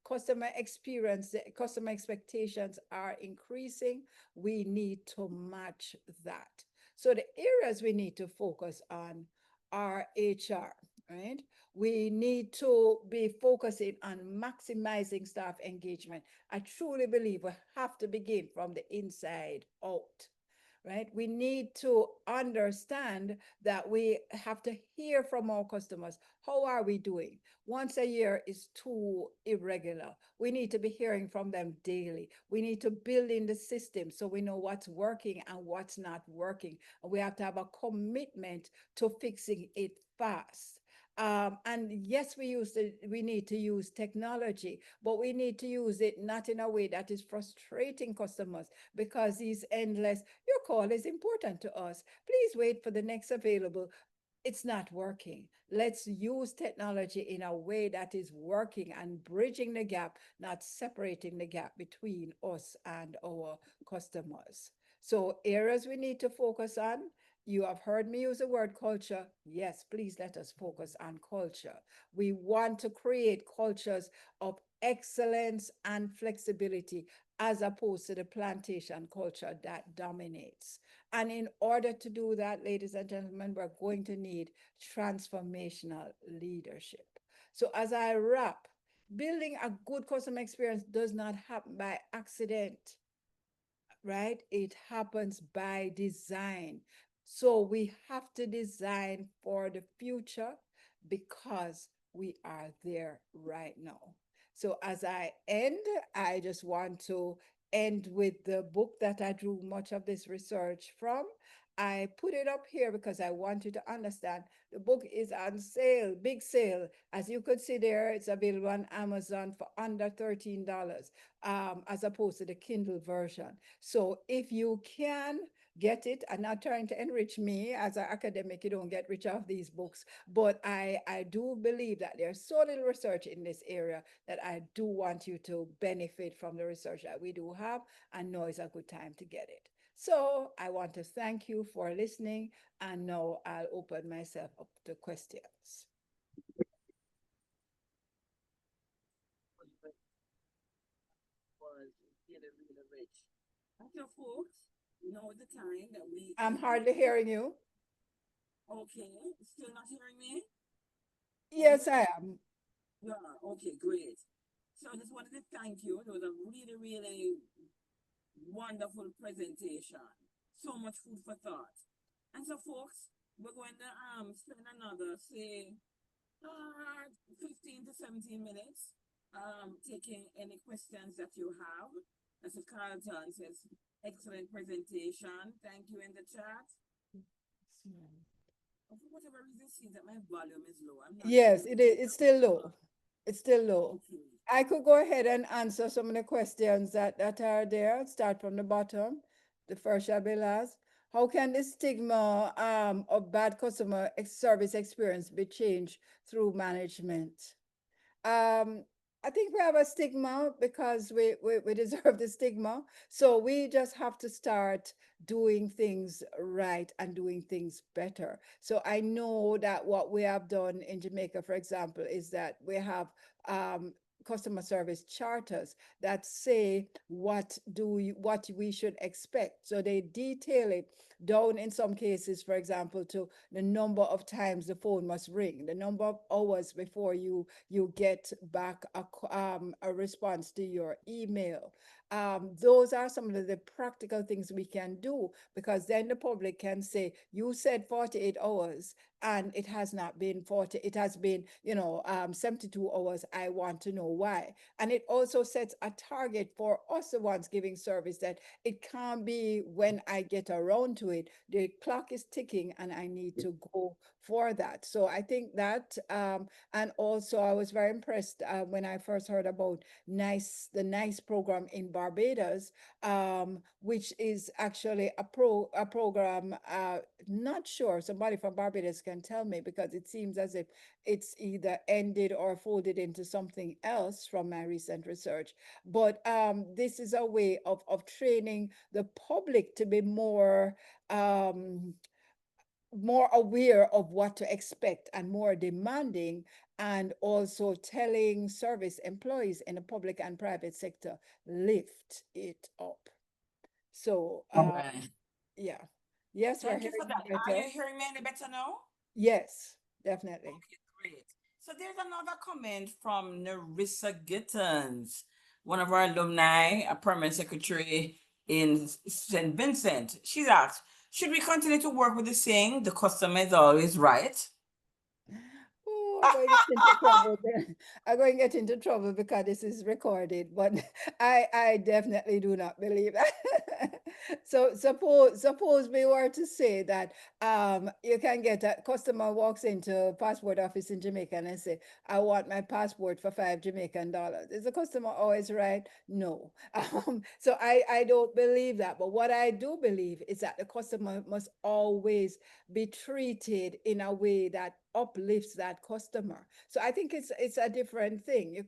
Customer experience, customer expectations are increasing. We need to match that. So the areas we need to focus on are HR, right? We need to be focusing on maximizing staff engagement. I truly believe we have to begin from the inside out. right? We need to understand that we have to hear from our customers. How are we doing? Once a year is too irregular. We need to be hearing from them daily. We need to build in the system so we know what's working and what's not working. And we have to have a commitment to fixing it fast. And yes, we need to use technology, but we need to use it not in a way that is frustrating customers because it's endless. Your call is important to us. Please wait for the next available. It's not working. Let's use technology in a way that is working and bridging the gap, not separating the gap between us and our customers. So, areas we need to focus on. You have heard me use the word culture. Yes, please let us focus on culture. We want to create cultures of excellence and flexibility as opposed to the plantation culture that dominates. And in order to do that, ladies and gentlemen, we're going to need transformational leadership. So, as I wrap, building a good customer experience does not happen by accident, right? It happens by design. So we have to design for the future because we are there right now. So as I end, I just want to end with the book that I drew much of this research from. I put it up here because I want you to understand the book is on sale, big sale. As you could see there, it's available on Amazon for under $13, as opposed to the Kindle version. So if you can get it, I'm not trying to enrich me as an academic, you don't get rich off these books, but I do believe that there's so little research in this area that I do want you to benefit from the research that we do have and know it's a good time to get it. So I want to thank you for listening, and now I'll open myself up to questions. Was really, really rich. So, folks, now is the time that we I'm end. hardly hearing you. Okay, still not hearing me? Any? Yes, I am. Yeah, okay, great. So I just wanted to thank you. It was a really, really wonderful presentation. So much food for thought. And so, folks, we're going to spend another, say, 15 to 17 minutes taking any questions that you have. As Carlton says, excellent presentation. Thank you in the chat. For whatever reason, it seems that my volume is low. I'm not sure Yes, if it it's is. because It's of the still low. It's still low. okay. I could go ahead and answer some of the questions that are there. Start from the bottom. The first shall be last. How can the stigma of bad customer service experience be changed through management? um I think we have a stigma because we deserve the stigma. So we just have to start doing things right and doing things better. So I know that what we have done in Jamaica, for example, is that we have um customer service charters that say what we should expect. So they detail it down in some cases, for example, to the number of times the phone must ring, the number of hours before you get back a response to your email. Those are some of the practical things we can do, because then the public can say, you said 48 hours and it has not been 40, it has been, 72 hours. I want to know why. And it also sets a target for us, the ones giving service, that it can't be when I get around to it. The clock is ticking and I need to go for that. So I think that, and also I was very impressed when I first heard about the NICE program in Barbados, which is actually a program. Not sure. Somebody from Barbados can tell me, because it seems as if it's either ended or folded into something else from my recent research. But this is a way of training the public to be um, more aware of what to expect and more demanding, and also telling service employees in the public and private sector, lift it up. So All right. yeah. Yes, we're Thank you for hearing that. you Are better. you hearing me any better now? Yes, definitely. Okay, great. So there's another comment from Narissa Gittens, one of our alumni, a permanent secretary in St. Vincent. She's asked, should we continue to work with the saying, the customer is always right? Oh, I'm going to get into trouble then. I'm going to get into trouble because this is recorded, but I definitely do not believe that. So suppose we were to say that you can get a customer walks into passport office in Jamaica and say, I want my passport for $5 Jamaican. Is the customer always right? No. So I don't believe that. But what I do believe is that the customer must always be treated in a way that uplifts that customer. So I think it's a different thing.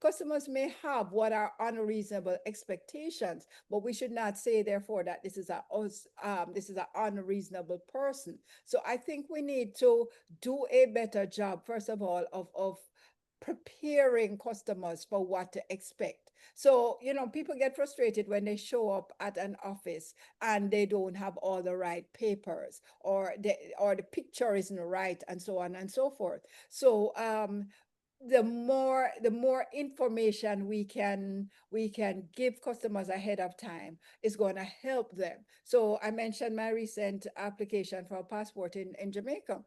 Customers may have what are unreasonable expectations, but we should not say therefore that this is an unreasonable person. So I think we need to do a better job, first of all, of preparing customers for what to expect. So, people get frustrated when they show up at an office and they don't have all the right papers, or the picture isn't right, and so on and so forth. So, the more information we can give customers ahead of time is going to help them. So I mentioned my recent application for a passport in Jamaica.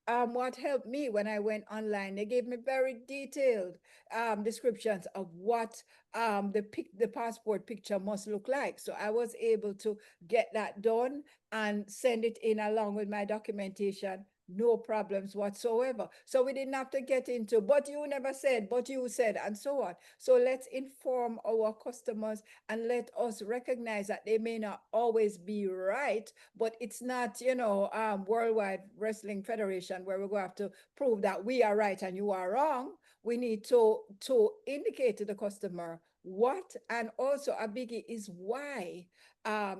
What helped me when I went online, they gave me very detailed descriptions of what the passport picture must look like. So I was able to get that done and send it in along with my documentation. No problems whatsoever. So we didn't have to get into, but you never said, but you said, and so on. So let's inform our customers and let us recognize that they may not always be right, but it's not, Worldwide Wrestling Federation where we're going to have to prove that we are right and you are wrong. We need to indicate to the customer what, and also a biggie is why.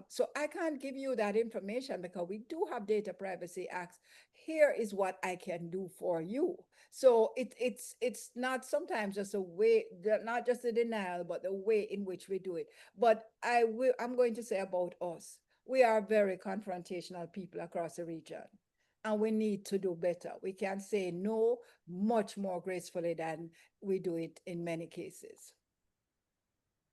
So I can't give you that information because we do have data privacy acts. Here is what I can do for you. So it's not sometimes just a way, not just a denial, but the way in which we do it. But I'm going to say about us, we are very confrontational people across the region, and we need to do better. We can say no much more gracefully than we do it in many cases.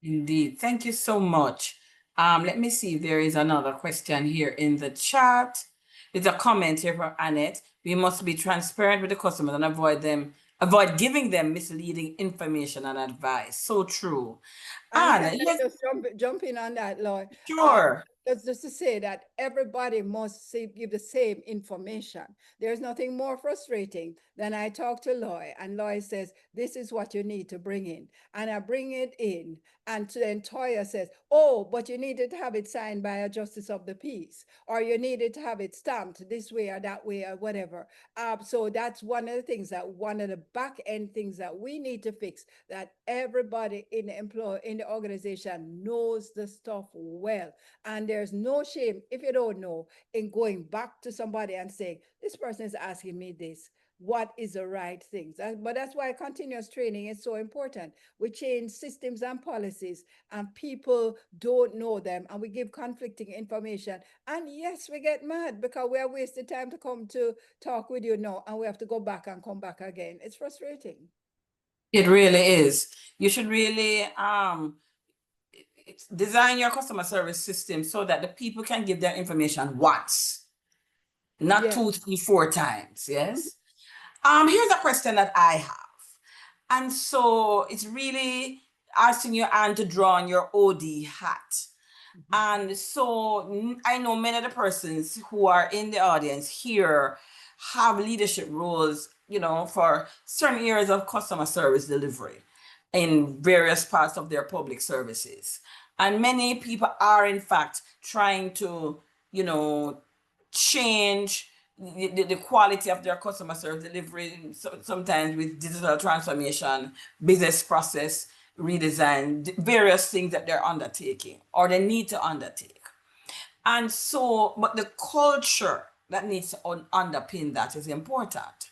Indeed. Thank you so much. Let me see if there is another question here in the chat. There's a comment here from Annette. We must be transparent with the customers and avoid giving them misleading information and advice. So true. And can Anna, I yes, just jump in on that, Lloyd? sure. Just to say that everybody must give the same information. There's nothing more frustrating than I talk to Loy and Loy says, this is what you need to bring in. And I bring it in, and then Toya says, oh, but you needed to have it signed by a justice of the peace, or you needed to have it stamped this way or that way or whatever. So that's one of the things, that one of the back end things that we need to fix, that everybody in the organization knows the stuff well. And there's no shame, if you don't know, in going back to somebody and saying, this person is asking me this. What is the right thing? But that's why continuous training is so important. We change systems and policies, and people don't know them, and we give conflicting information. And yes, we get mad because we are wasting time to come to talk with you now, and we have to go back and come back again. It's frustrating. It really is. You should really design your customer service system so that the people can give their information once, not Yes. two, three, four times. Yes. Here's a question that I have. And so it's really asking you, Anne, to draw on your OD hat. Mhm. And so I know many of the persons who are in the audience here have leadership roles, for certain areas of customer service delivery in various parts of their public services. And many people are, in fact, trying to, you know, change the quality of their customer service delivery, sometimes with digital transformation, business process redesign, various things that they're undertaking or they need to undertake. And so, but the culture that needs to underpin that is important.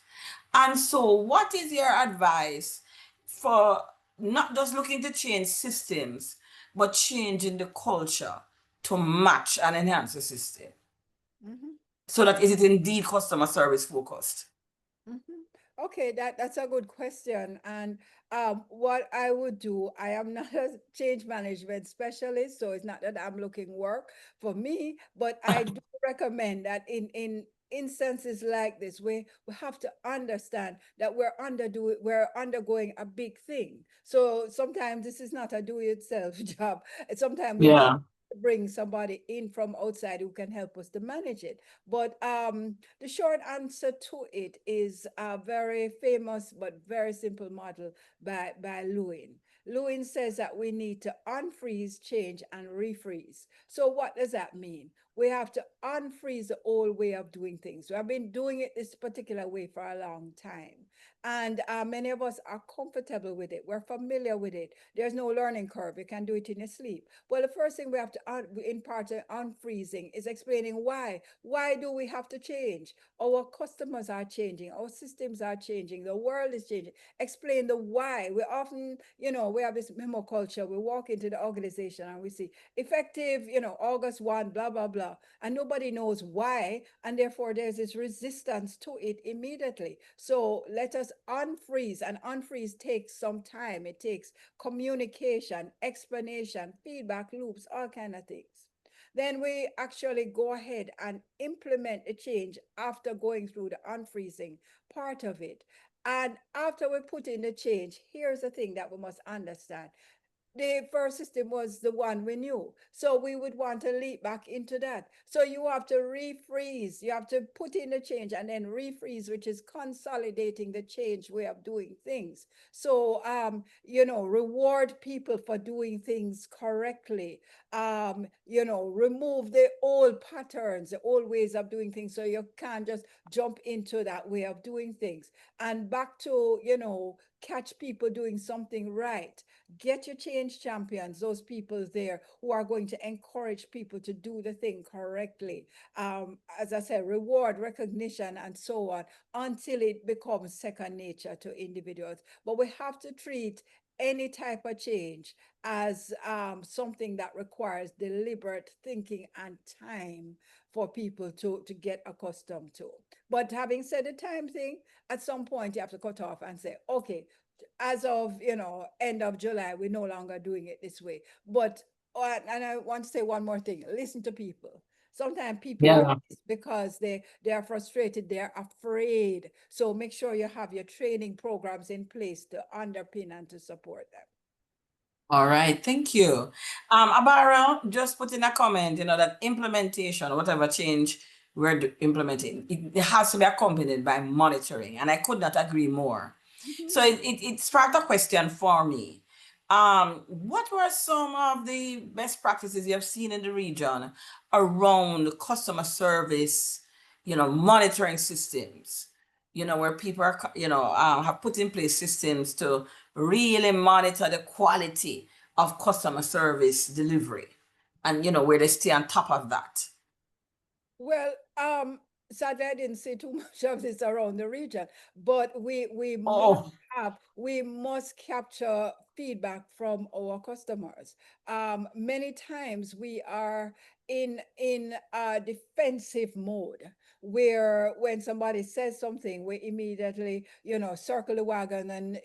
And so, what is your advice for not just looking to change systems, but changing the culture to match and enhance the system Mhm. so that it is indeed customer service focused? Mhm. Okay, that's a good question. And what I would do, I am not a change management specialist, so it's not that I'm looking work for me, but I do recommend that in instances like this, we have to understand that we're undergoing a big thing. So sometimes this is not a do-it-yourself job. Sometimes we need Yeah. to bring somebody in from outside who can help us to manage it. But the short answer to it is a very famous but very simple model by Lewin. Lewin says that we need to unfreeze, change, and refreeze. So what does that mean? We have to unfreeze the old way of doing things. We have been doing it this particular way for a long time. And many of us are comfortable with it. We're familiar with it. There's no learning curve. You can do it in your sleep. Well, the first thing we have to, in part of unfreezing, is explaining why. Why do we have to change? Our customers are changing. Our systems are changing. The world is changing. Explain the why. We often, we have this memo culture. We walk into the organization and we see effective, August 1, blah, blah, blah. And nobody knows why. And therefore, there's this resistance to it immediately. So let us unfreeze. And unfreeze takes some time. It takes communication, explanation, feedback loops, all kind of things. Then we actually go ahead and implement a change after going through the unfreezing part of it. And after we put in the change, here's the thing that we must understand. The first system was the one we knew. So we would want to leap back into that. So you have to refreeze. You have to put in the change and then refreeze, which is consolidating the change way of doing things. So, reward people for doing things correctly. Remove the old patterns, the old ways of doing things. So you can't just jump into that way of doing things. And back to, catch people doing something right. Get your change champions, those people there who are going to encourage people to do the thing correctly. As I said, reward, recognition, and so on until it becomes second nature to individuals. But we have to treat any type of change as something that requires deliberate thinking and time for people to get accustomed to. But having said the time thing, at some point you have to cut off and say, okay, as of end of July, we're no longer doing it this way. But and I want to say one more thing: listen to people. Sometimes people Yeah. resist because they are frustrated, they're afraid. So make sure you have your training programs in place to underpin and to support them. All right, thank you. Abara just put in a comment, that implementation, whatever change we're implementing, it has to be accompanied by monitoring, and I could not agree more. Mhm. So it sparked a question for me. What were some of the best practices you have seen in the region around customer service, monitoring systems? Where people are, have put in place systems to really monitor the quality of customer service delivery and, where they stay on top of that. Well, sadly, I didn't see too much of this around the region, but Oh, we must capture feedback from our customers. Many times we are in a defensive mode where when somebody says something, we immediately, circle the wagon and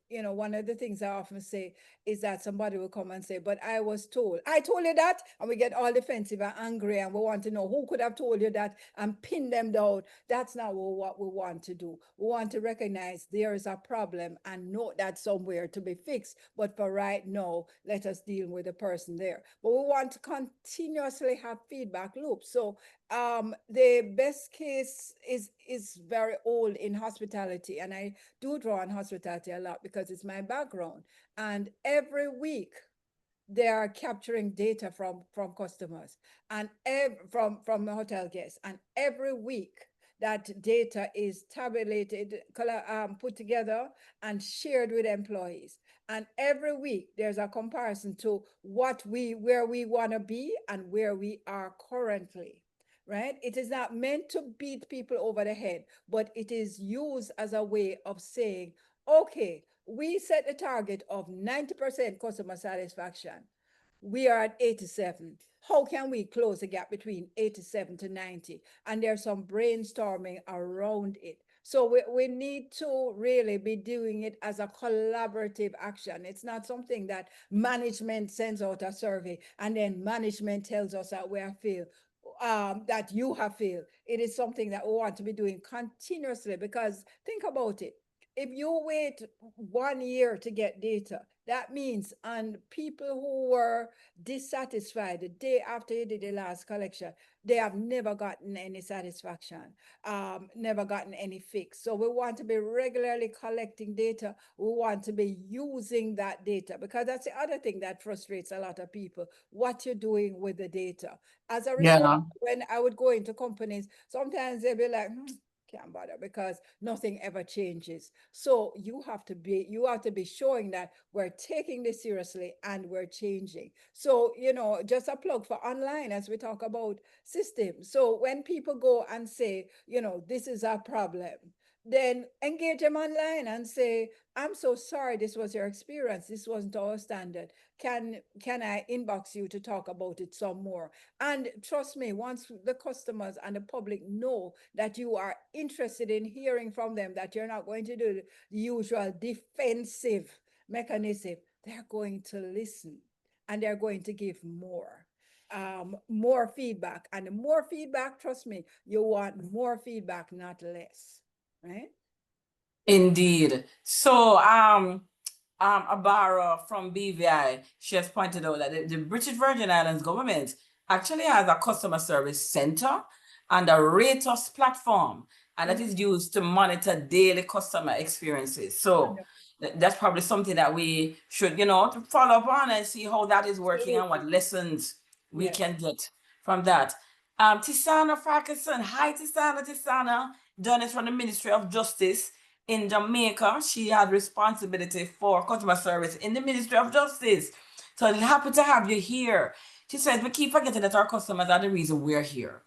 one of the things I often say is that somebody will come and say, but I told you that, and we get all defensive and angry, and we want to know who could have told you that and pin them down. That's not what we want to do. We want to recognize there is a problem and know that somewhere to be fixed. But for right now, let us deal with the person there. But we want to continuously have feedback loops. So the best case is very old in hospitality, and I do draw on hospitality a lot because it's my background. And every week they are capturing data from customers and from the hotel guests, and every week that data is tabulated, put together and shared with employees. And every week there's a comparison to where we want to be and where we are currently. Right? It is not meant to beat people over the head, but it is used as a way of saying, okay, we set a target of 90% customer satisfaction. We are at 87. How can we close the gap between 87 to 90? And there's some brainstorming around it. So we need to really be doing it as a collaborative action. It's not something that management sends out a survey and then management tells us that we have failed, that you have failed. It is something that we want to be doing continuously, because think about it. If you wait 1 year to get data, that means, and people who were dissatisfied the day after you did the last collection, they have never gotten any satisfaction, never gotten any fix. So we want to be regularly collecting data. We want to be using that data, because that's the other thing that frustrates a lot of people, what you're doing with the data. As a result, Yeah. when I would go into companies, sometimes they'll be like, can't bother, because nothing ever changes. So you have to be showing that we're taking this seriously and we're changing. So, just a plug for online as we talk about systems. So when people go and say, this is a problem, then engage them online and say, I'm so sorry this was your experience. This wasn't our standard. Can I inbox you to talk about it some more? And trust me, once the customers and the public know that you are interested in hearing from them, that you're not going to do the usual defensive mechanism, they're going to listen and they're going to give more feedback. And the more feedback, trust me, you want more feedback, not less. Right? Indeed. So, Abara from BVI, she has pointed out that the British Virgin Islands government actually has a customer service center and a Ratos platform, and that is used to monitor daily customer experiences. So that's probably something that we should, to follow up on and see how that is working and what Absolutely. lessons we Yes. can get from that. Tisana Farquharson, hi Tisana, Tisana, done it from the Ministry of Justice in Jamaica. She had responsibility for customer service in the Ministry of Justice. So happy to have you here. She says, we keep forgetting that our customers are the reason we're here.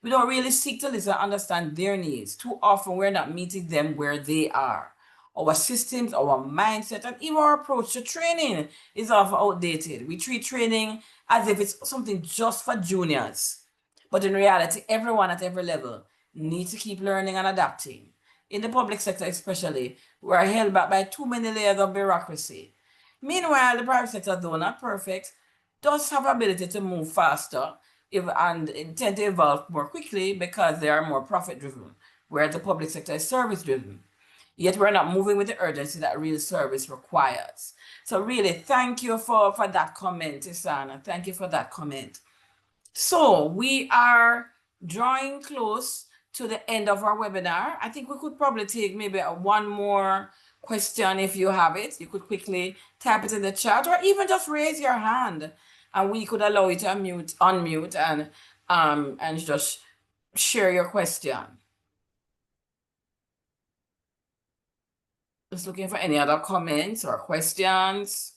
We don't really seek to listen and understand their needs. Too often, we're not meeting them where they are. Our systems, our mindset, and even our approach to training is often outdated. We treat training as if it's something just for juniors. But in reality, everyone at every level needs to keep learning and adapting. In the public sector, especially, we are held back by too many layers of bureaucracy. Meanwhile, the private sector, though not perfect, does have ability to move faster and tend to evolve more quickly because they are more profit driven, whereas the public sector is service driven. Yet we're not moving with the urgency that real service requires. So really, thank you for that comment, Isana. Thank you for that comment. So we are drawing close to the end of our webinar. I think we could probably take maybe one more question if you have it. You could quickly type it in the chat or even just raise your hand and we could allow you to unmute and just share your question. Just looking for any other comments or questions.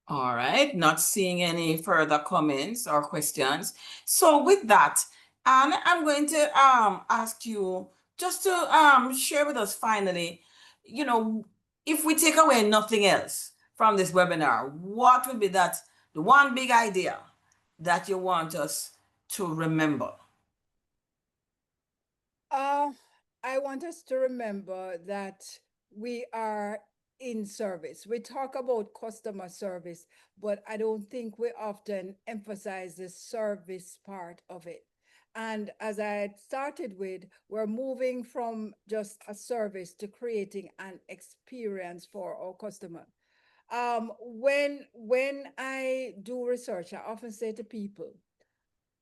All right, not seeing any further comments or questions. So with that, I'm going to ask you just to share with us finally, if we take away nothing else from this webinar, what would be the one big idea that you want us to remember? I want us to remember that we are in service. We talk about customer service, but I don't think we often emphasize the service part of it. And as I started with, we're moving from just a service to creating an experience for our customer. When I do research, I often say to people,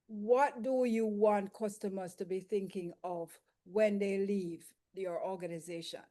what do you want customers to be thinking of when they leave your organization?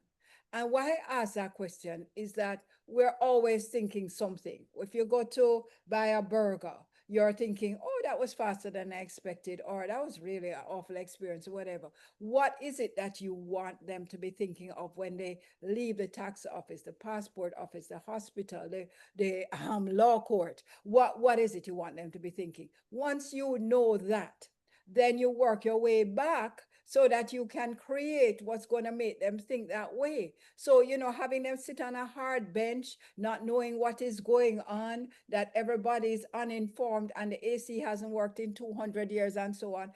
And why I ask that question is that we're always thinking something. If you go to buy a burger, you're thinking, oh, that was faster than I expected, or that was really an awful experience, or whatever. What is it that you want them to be thinking of when they leave the tax office, the passport office, the hospital, the law court? What is it you want them to be thinking? Once you know that, then you work your way back so that you can create what's going to make them think that way. So, having them sit on a hard bench, not knowing what is going on, that everybody is uninformed and the AC hasn't worked in 200 years and so on,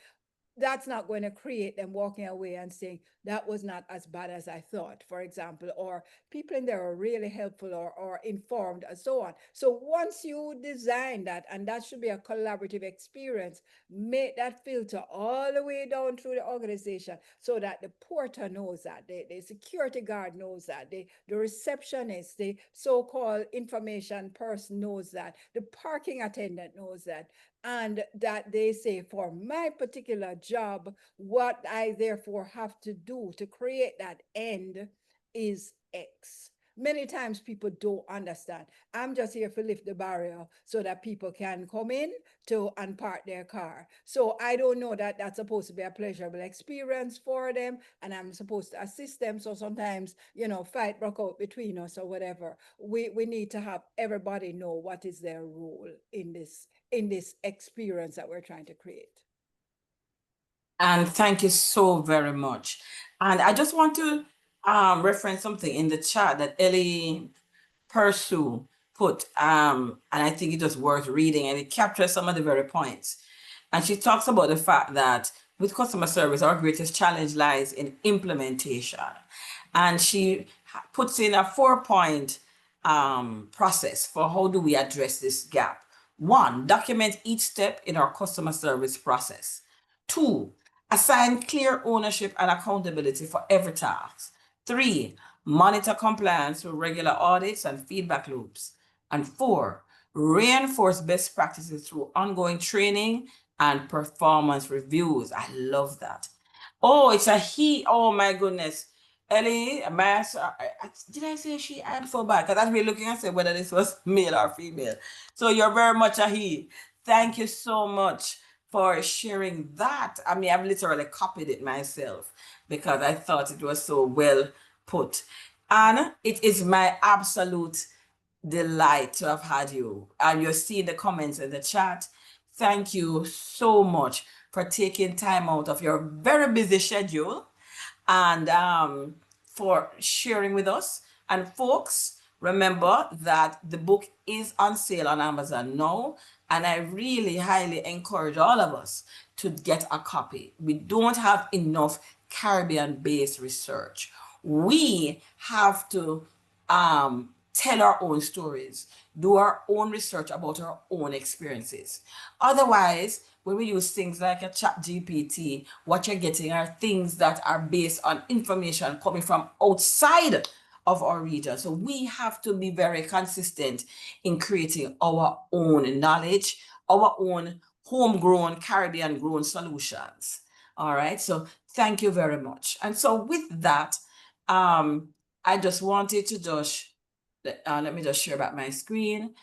that's not going to create them walking away and saying that was not as bad as I thought, for example, or people in there are really helpful or informed and so on. So once you design that, and that should be a collaborative experience, make that filter all the way down through the organization so that the porter knows that, the security guard knows that, the receptionist, the so-called information person knows that, the parking attendant knows that, and that they say, for my particular job, what I therefore have to do to create that end is X. Many times people don't understand. I'm just here to lift the barrier so that people can come in to and park their car. So I don't know that that's supposed to be a pleasurable experience for them, and I'm supposed to assist them. So sometimes, fight broke out between us or whatever. We need to have everybody know what is their role in this experience that we're trying to create. And thank you so very much. And I just want to reference something in the chat that Ellie Pursue put, and I think it was worth reading, and it captures some of the very points. And she talks about the fact that with customer service, our greatest challenge lies in implementation. And she puts in a 4-point process for how do we address this gap. 1, document each step in our customer service process. 2, assign clear ownership and accountability for every task. 3, monitor compliance through regular audits and feedback loops. And 4, reinforce best practices through ongoing training and performance reviews. I love that. Oh, it's a he. Oh my goodness. Ellie, did I say she? I'm so bad because I've been looking and say whether this was male or female. So you're very much a he. Thank you so much for sharing that. I mean, I've literally copied it myself because I thought it was so well put. And it is my absolute delight to have had you. And you're seeing the comments in the chat. Thank you so much for taking time out of your very busy schedule and for sharing with us. And folks, remember that the book is on sale on Amazon now, and I really highly encourage all of us to get a copy. We don't have enough Caribbean-based research. We have to tell our own stories, do our own research about our own experiences. Otherwise, when we use things like a chat GPT, what you're getting are things that are based on information coming from outside of our region. So we have to be very consistent in creating our own knowledge, our own homegrown, Caribbean grown solutions. All right. So thank you very much. And so with that, I just wanted to just let me just share back my screen.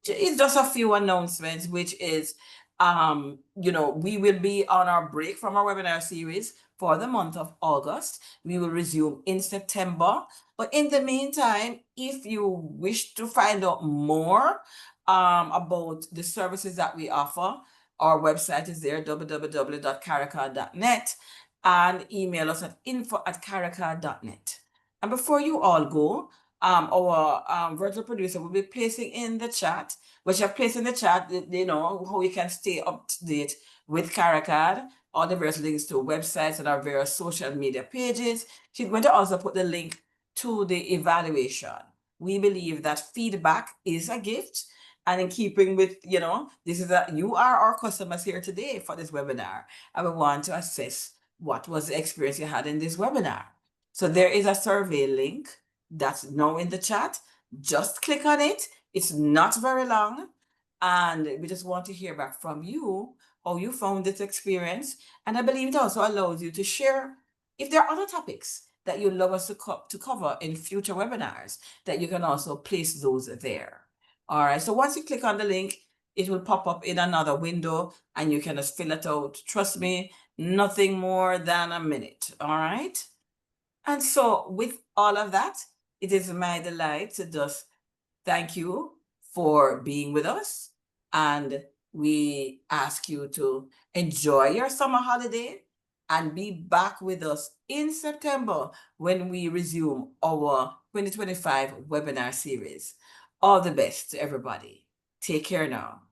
It's just a few announcements, which is, we will be on our break from our webinar series for the month of August. We will resume in September. But in the meantime, if you wish to find out more about the services that we offer, our website is there, www.caricad.net, and email us at info@caricad.net. And before you all go, our virtual producer will be placing in the chat, which I've placed in the chat, how you can stay up to date with CARICAD, all the various links to websites and our various social media pages. She's going to also put the link to the evaluation. We believe that feedback is a gift. And in keeping with, you are our customers here today for this webinar. And we want to assess what was the experience you had in this webinar. So there is a survey link that's now in the chat. Just click on it. It's not very long. And we just want to hear back from you, how you found this experience. And I believe it also allows you to share if there are other topics that you'd love us to cover in future webinars, that you can also place those there. All right. So once you click on the link, it will pop up in another window and you can just fill it out. Trust me, nothing more than a minute. All right. And so with all of that, it is my delight to just thank you for being with us. And we ask you to enjoy your summer holiday. and be back with us in September when we resume our 2025 webinar series. All the best to everybody. Take care now.